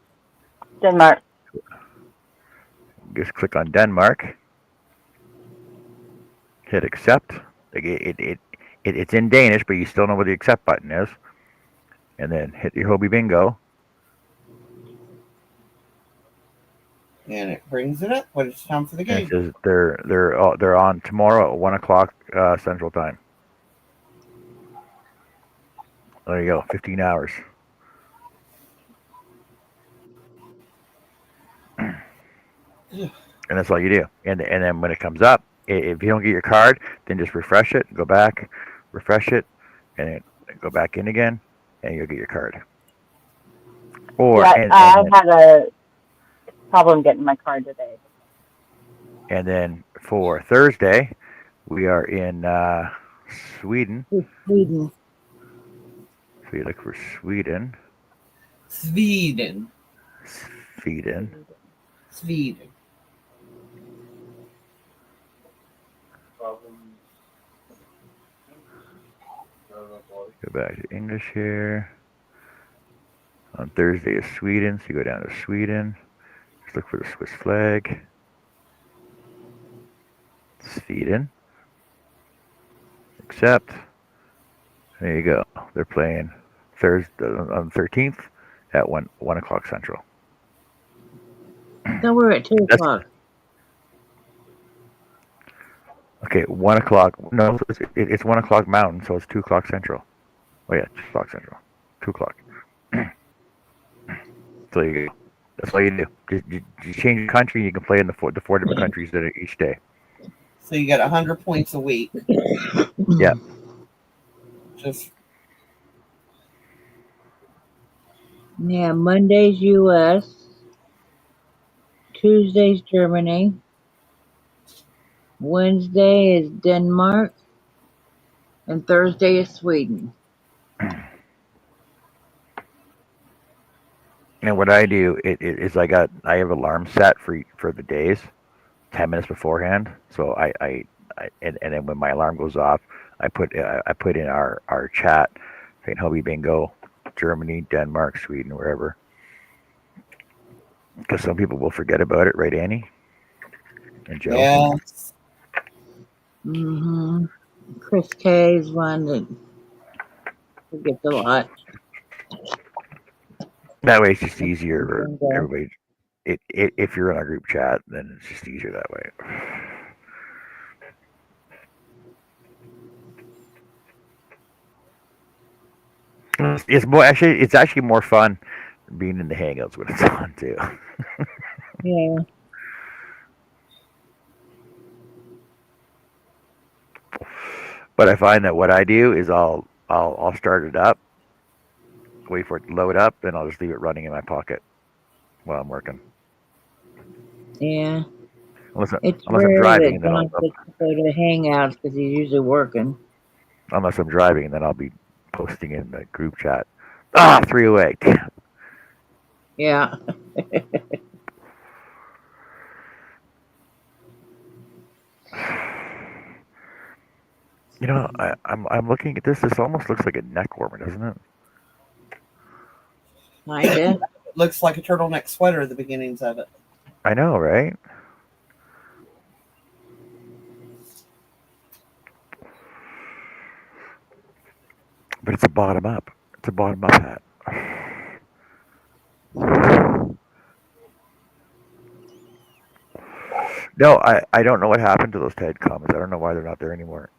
Denmark. Just click on Denmark. Hit accept. It's in Danish, but you still know where the accept button is. And then hit your Hobie Bingo. And it brings it up when it's time for the And it game. says they're on tomorrow at 1:00 Central Time. There you go, 15 hours. And that's all you do. And then when it comes up, if you don't get your card, then just refresh it, go back, refresh it, and then go back in again, and you'll get your card. Or Yeah, I had a problem getting my card today. And then for Thursday, we are in Sweden. Sweden. So you look for Sweden. Sweden. Sweden. Sweden. Go back to English here. On Thursday is Sweden, so you go down to Sweden. Just look for the Swiss flag. Sweden. Accept. There you go. They're playing Thursday on the 13th at 1 o'clock Central. So we're at 2:00. Okay, 1 o'clock. No, it's 1 o'clock Mountain, so it's 2 o'clock Central. Oh yeah, 2 o'clock Central. 2 o'clock. So you go. That's all you do. You change your country, you can play in the four different countries that are each day. So you get 100 points a week. Yeah. Just Yeah, Monday's US, Tuesday's Germany, Wednesday is Denmark, and Thursday is Sweden. And what I do is I have alarm set for the days, 10 minutes beforehand. So and then when my alarm goes off, I put in our chat saying Hobie Bingo, Germany, Denmark, Sweden, wherever. Because some people will forget about it, right, Annie? And Joe? yeah. Mm-hmm. Chris K is one that forgets a lot. That way it's just easier for Okay. everybody. If you're in a group chat, then it's just easier that way. It's actually more fun being in the Hangouts when it's on too. Yeah. But I find that what I do is I'll start it up, wait for it to load up, and I'll just leave it running in my pocket while I'm working. Yeah. Unless It's I'm rare driving, that and then John gets to go to Hangouts because he's usually working. unless I'm driving, and then I'll be posting in the group chat. Ah, 308. Yeah. I'm looking at this. This almost looks like a neck warmer, doesn't it? Kinda. It looks like a turtleneck sweater at the beginnings of it. I know, right? But it's a bottom up. It's a bottom up hat. No, I don't know what happened to those TED comments. I don't know why they're not there anymore.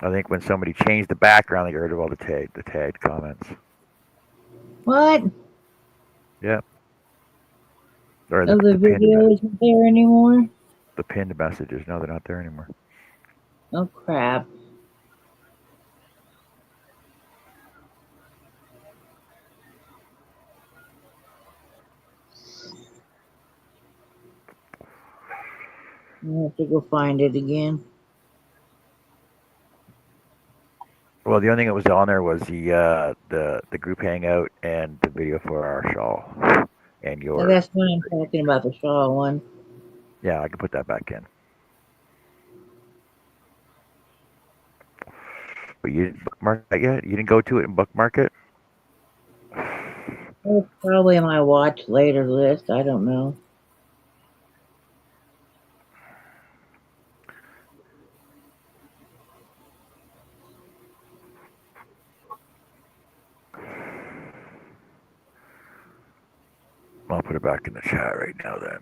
I think when somebody changed the background, they got rid of all the tagged comments. What? Yeah, or Oh, the the pinned video isn't there anymore? the pinned messages. No, they're not there anymore. Oh, crap. I have to go find it again. Well, the only thing that was on there was the group hangout and the video for our shawl and Oh, your. that's what I'm talking about, the shawl one. Yeah, I can put that back in. But you didn't bookmark that yet. You didn't go to it and bookmark it. It's probably on my watch later list. I don't know. I'll put it back in the chat right now. Then.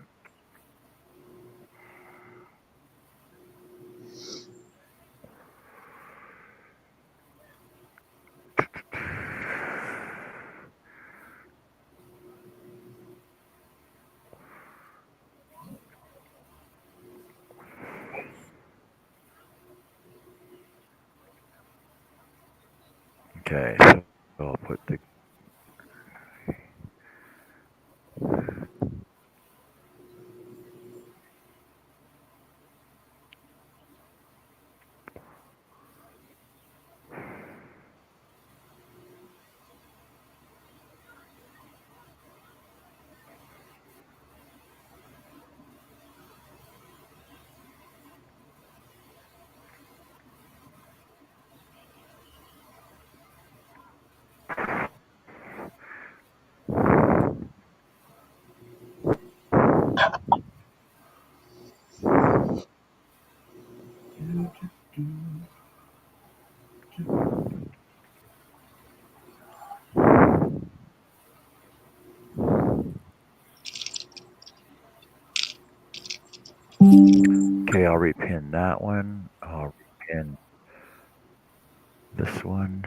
Okay, so I'll put the. Okay, I'll repin that one. I'll repin this one.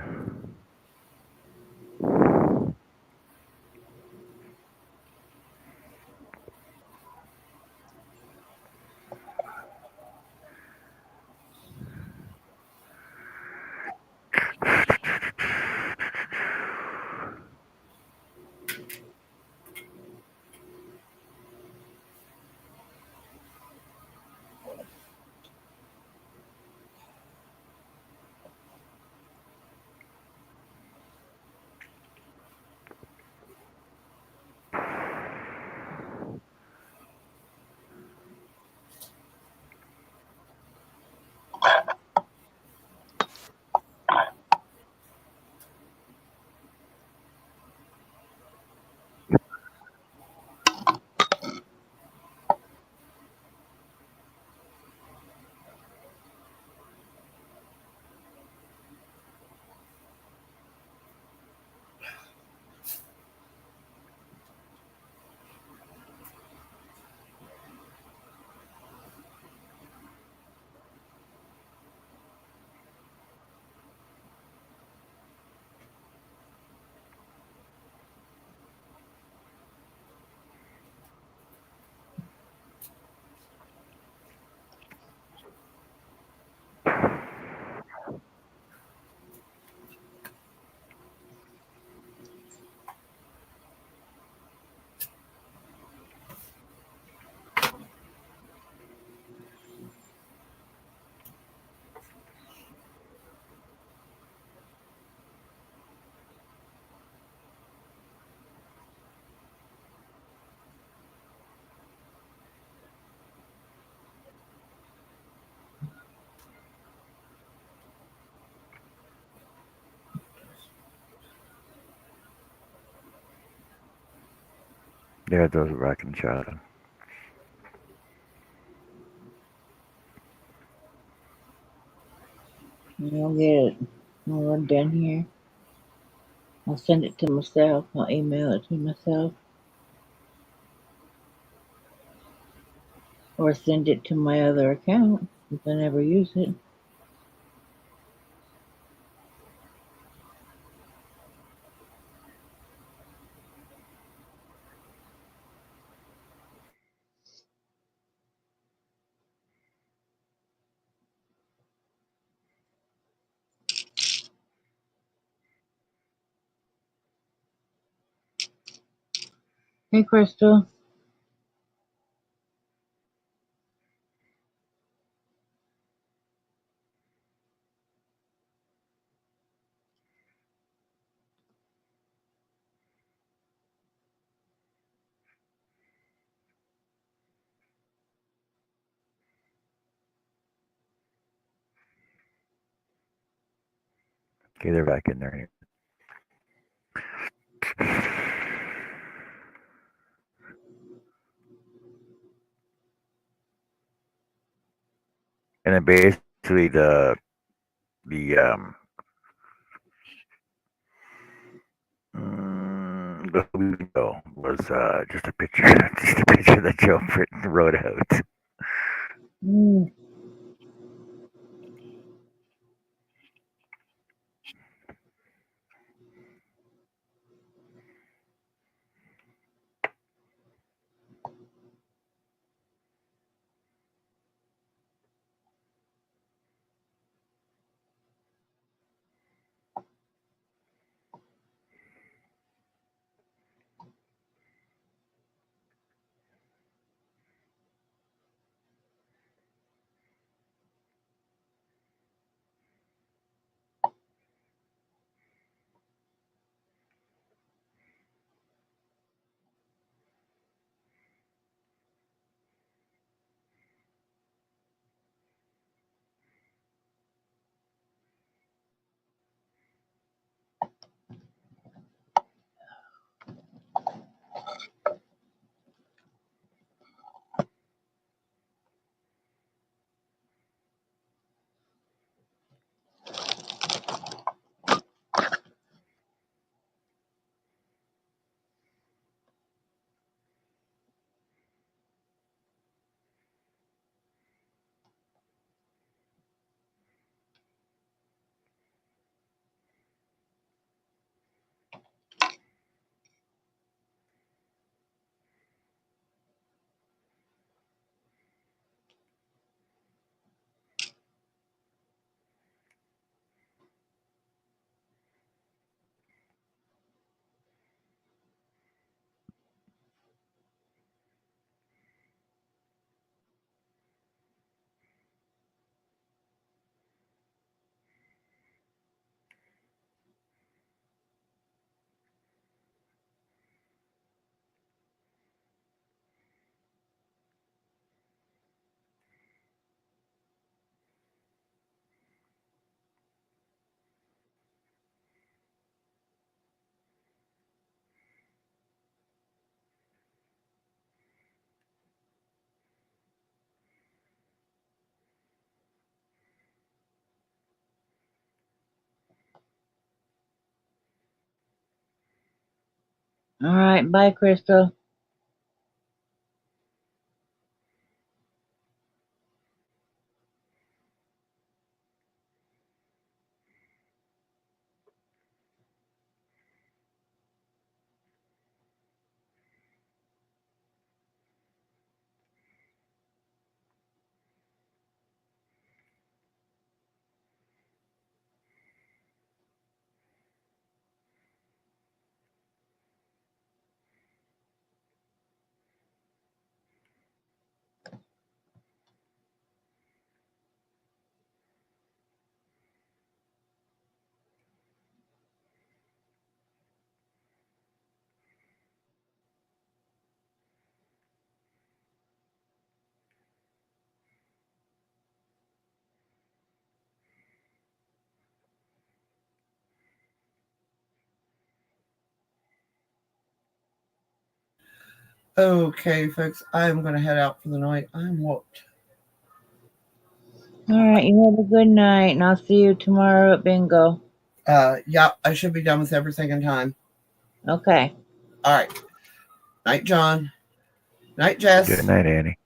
Yeah, those are back in chat. I'll get it when we're done here. I'll send it to myself. I'll email it to myself. Or send it to my other account if I never use it. Hey, Crystal. Okay, they're back in there. And then basically the video was just a picture, just a picture that Joe wrote out. Mm. All right. Bye, Crystal. Okay, folks, I am going to head out for the night. I'm whooped. All right, you have a good night, and I'll see you tomorrow at bingo. Yeah, I should be done with everything in time. Okay. All right. Night, John. Night, Good Jess. night, Annie.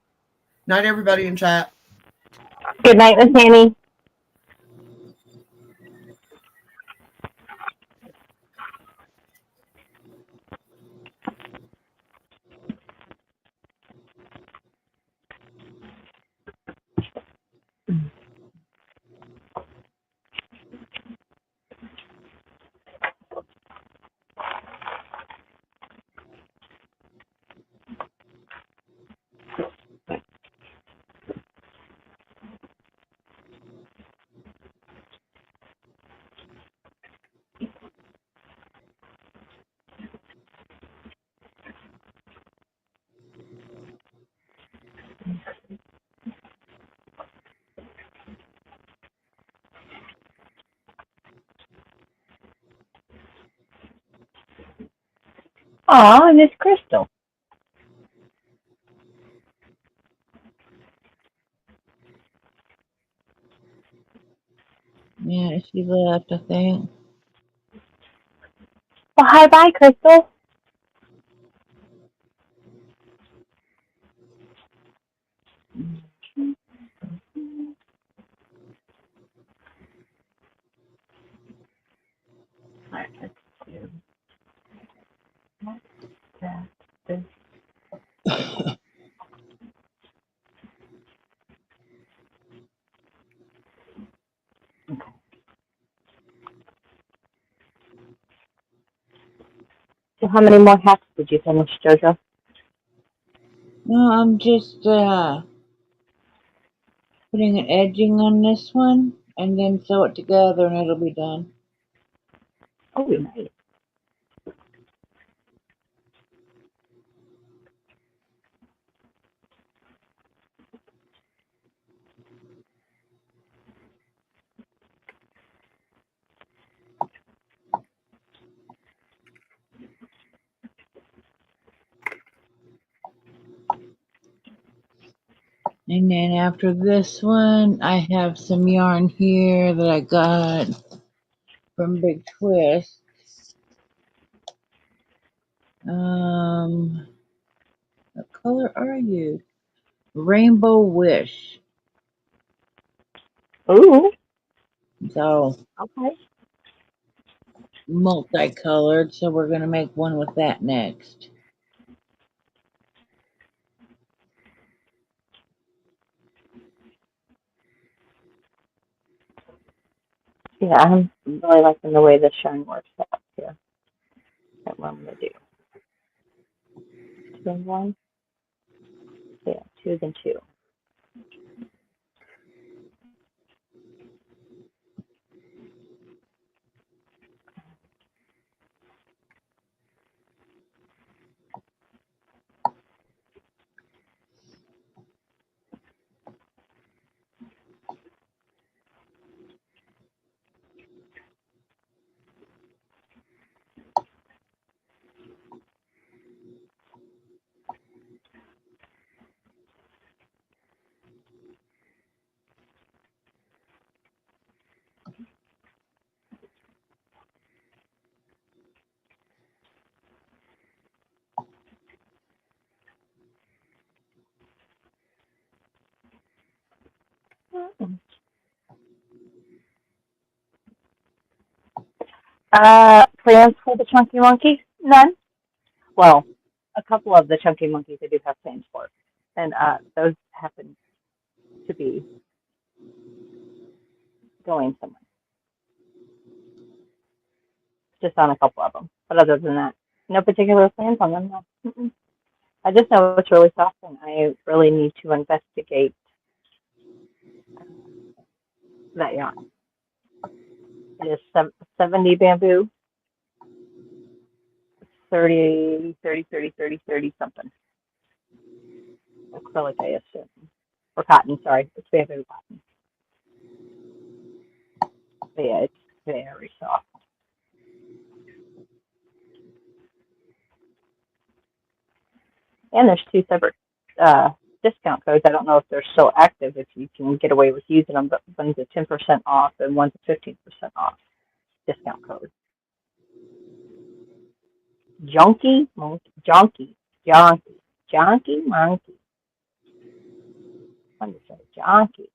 Night, everybody in chat. Good night, Miss Annie. Aw, I miss Crystal. Yeah, she left, I think. Well, hi, bye, Crystal. All right, let's do that. This. So, how many more hats did you finish, Jojo? No, I'm just putting an edging on this one, and then sew it together, and it'll be done. Oh, nice. And then after this one, I have some yarn here that I got from Big Twist. What color are you? Rainbow Wish. Ooh, So okay. multicolored, so we're gonna make one with that next. Yeah, I'm really liking the way the shine works out here. That's what I'm going to do. 2 and 1? Yeah, 2 then 2. Plans for the Chunky Monkey? None. Well, a couple of the Chunky Monkeys I do have plans for. And those happen to be going somewhere. Just on a couple of them. But other than that, no particular plans on them. No. Mm-mm. I just know it's really soft and I really need to investigate that yarn. It is 70 bamboo, 30, 30, 30, 30, 30 something. Acrylic, I assume. Or cotton, sorry. It's bamboo cotton. But yeah, it's very soft. And there's two separate discount codes. I don't know if they're still active, if you can get away with using them, but one's a 10% off and one's a 15% off discount code. Junkie monkey, junkie monkey. I'm just saying junkie.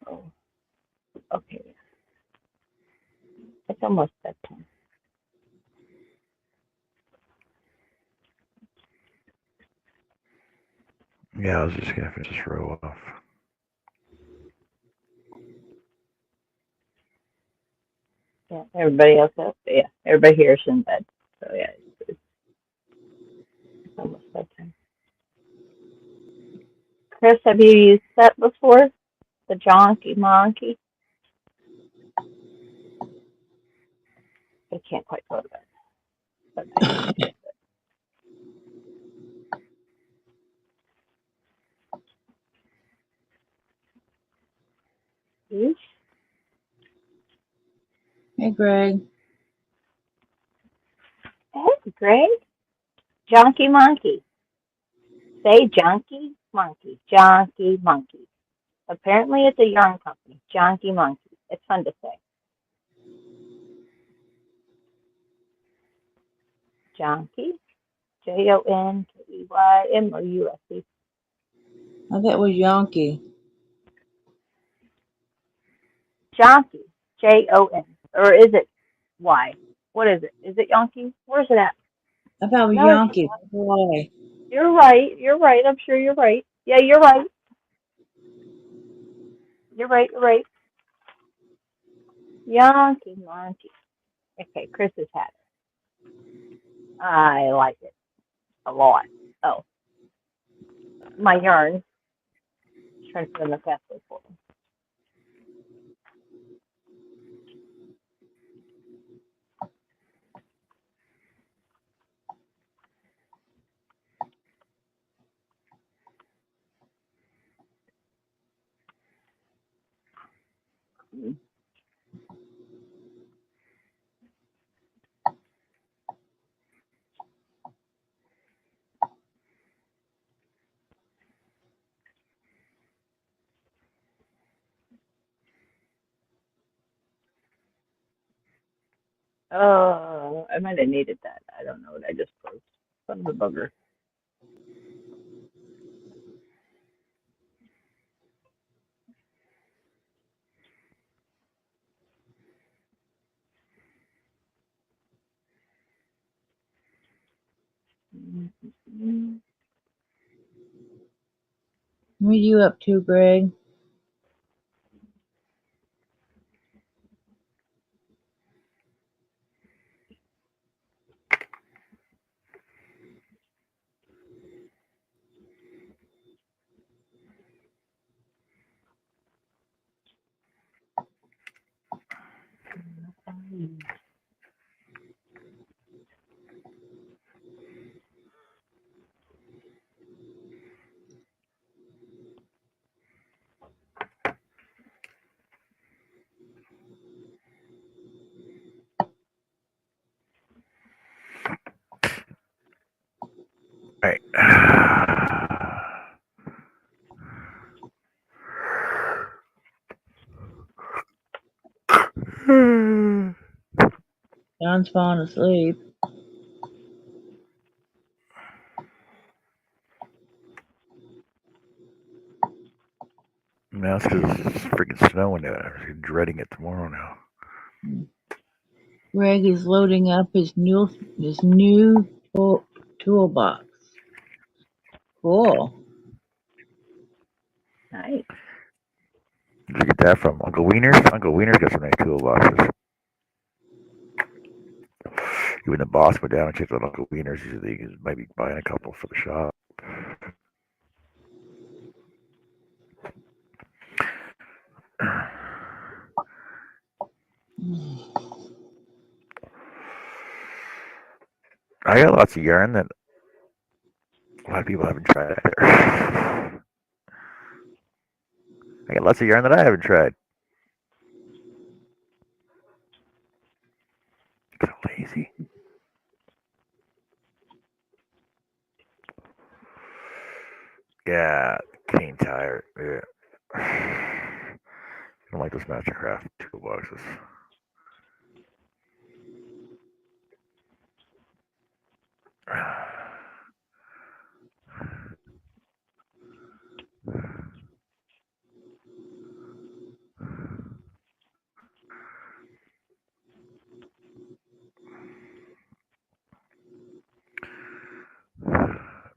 Oh, okay. It's almost bedtime. Yeah, I was just gonna finish this row off. Yeah, everybody else up. Yeah, everybody here is in bed. So yeah, it's almost bedtime. Chris, have you used that before? The junkie monkey? I can't quite go to bed. But Hey, Greg. hey, Greg. Junkie monkey. Say junkie monkey. Junkie monkey. Apparently it's a yarn company. Junkie monkey. It's fun to say. Junkie. JONKEYMOUSE. I thought it was Yankee. Jonky. JON. Or is it Y? What is it? Is it Yankee? Where's it at? I thought it was No, Yankee. Why? you're right. You're right. I'm sure you're right. Yeah, you're right. You're right. You're right. Yankee monkey. Okay, Chris has had it. I like it a lot. Oh, my yarn. Trying to put in the password for him. Oh, I might have needed that. I don't know what I just posted. Son of a bugger. What are you up to, Greg? All right. John's falling asleep. Now it's because it's freaking snowing there. I'm dreading it tomorrow now. Greg is loading up his new toolbox. Cool. Nice. Where'd you get that from? Uncle Wiener's? Uncle Wiener's got some nice toolboxes. Even the boss went down and checked out Uncle Wiener's. He said he might be buying a couple for the shop. I got lots of yarn that a lot of people haven't tried either. I got lots of yarn that I haven't tried. So lazy. Yeah, cane tire. Yeah. I don't like those Mastercraft toolboxes.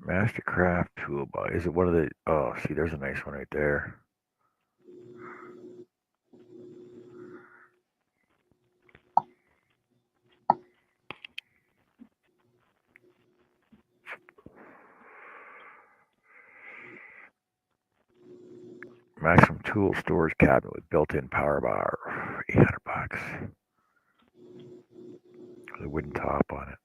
Mastercraft toolbox. Is it one of the? Oh, see, there's a nice one right there. Maximum tool storage cabinet with built-in power bar. $800. With a wooden top on it.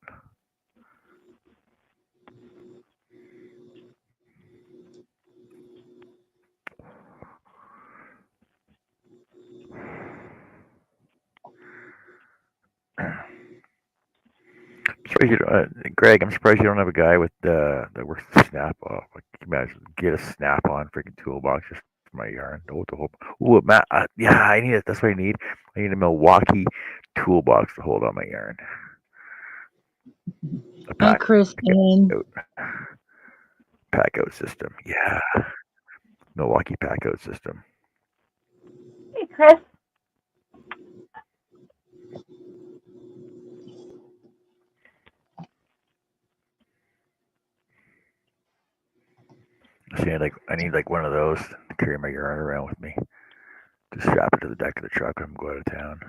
Surprised you Greg, I'm surprised you don't have a guy with that works the snap off. Like, can you imagine get a snap on freaking toolbox just for my yarn. Oh, the whole. Ooh, Matt. Yeah, I need it. That's what I need. I need a Milwaukee toolbox to hold on my yarn. A Hi, Kristen. pack out system. Yeah, Milwaukee pack out system. Hey, Chris. See, I need like one of those to carry my yarn around with me. To strap it to the deck of the truck when I'm going out of town.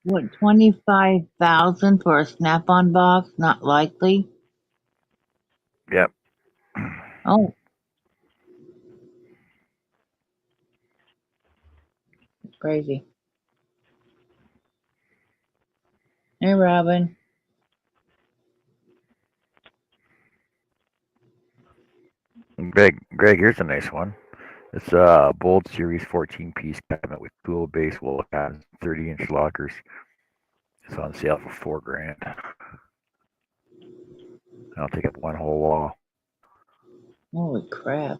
What, 25,000 for a Snap-on box? Not likely. Yep. Oh, it's crazy. Hey, Robin. Greg, here's a nice one. It's a Bold Series 14-piece cabinet with tool base wall cabinets, 30-inch lockers. It's on sale for $4,000. I'll take up one whole wall. Holy crap.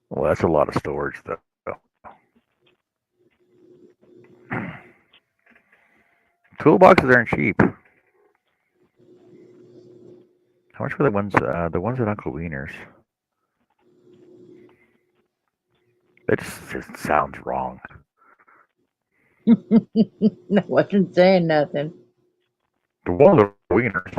Well, that's a lot of storage, though. Toolboxes aren't cheap. How much were the ones? The ones at Uncle Wiener's. It just sounds wrong. I wasn't saying nothing. The ones at Wiener's.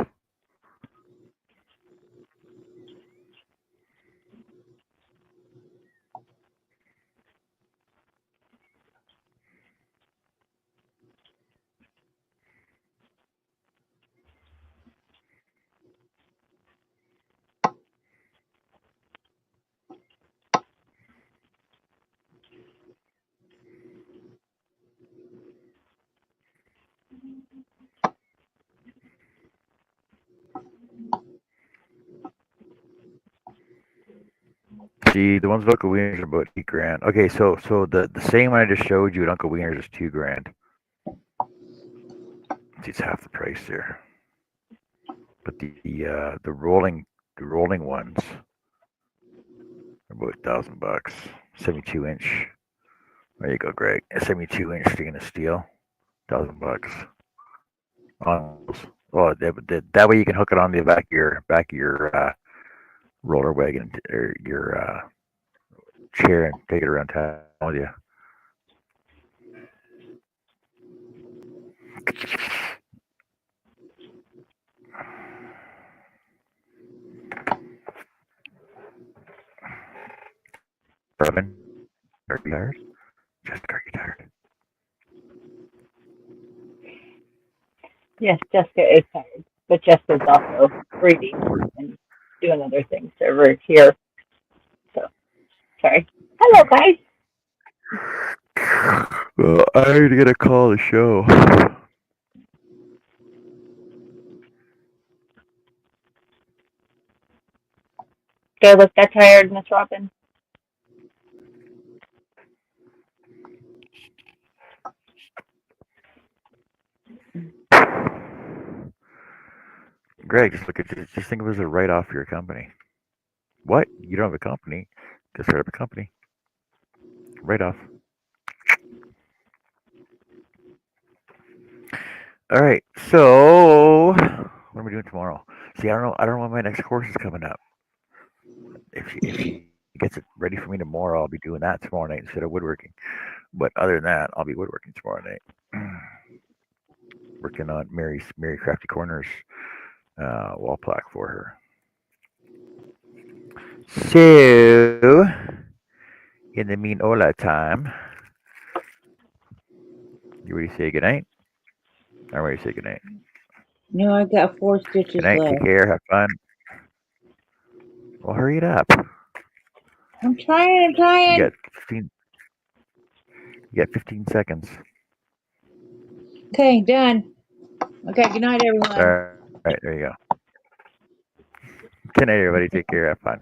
See, the ones at Uncle Wiener's are about $8,000. Okay, so the same one I just showed you at Uncle Wiener's is $2,000. See, it's half the price there. But the rolling ones are about $1,000. 72 inch. There you go, Greg. A 72 inch stainless steel. $1,000 on those. Oh, that way you can hook it on the back of your roller wagon or your chair and take it around town with you. Robin, are you tired? Jessica, are you tired? Yes, Jessica is tired, but Jessica's also reading and doing other things over here. So sorry. Hello, guys. Well, I need to get a call the show. Do I look that tired, Miss Robin? Greg, just look at this. Just think of it as a write off for your company. What? You don't have a company? Just start up a company. Write off. All right. So, what am I doing tomorrow? See, I don't know. I don't know when my next course is coming up. If she gets it ready for me tomorrow, I'll be doing that tomorrow night instead of woodworking. But other than that, I'll be woodworking tomorrow night. Working on Mary Crafty Corners wall plaque for her. So, in the meanwhile time, you ready to say goodnight? I'm ready to say goodnight. No, I got 4 stitches Good night. left. Take care. Have fun. Well, hurry it up. I'm trying. You got 15. You got 15 seconds. Okay, done. Okay, good night, All everyone. right. There you go. Good night, everybody. Take care. Have fun.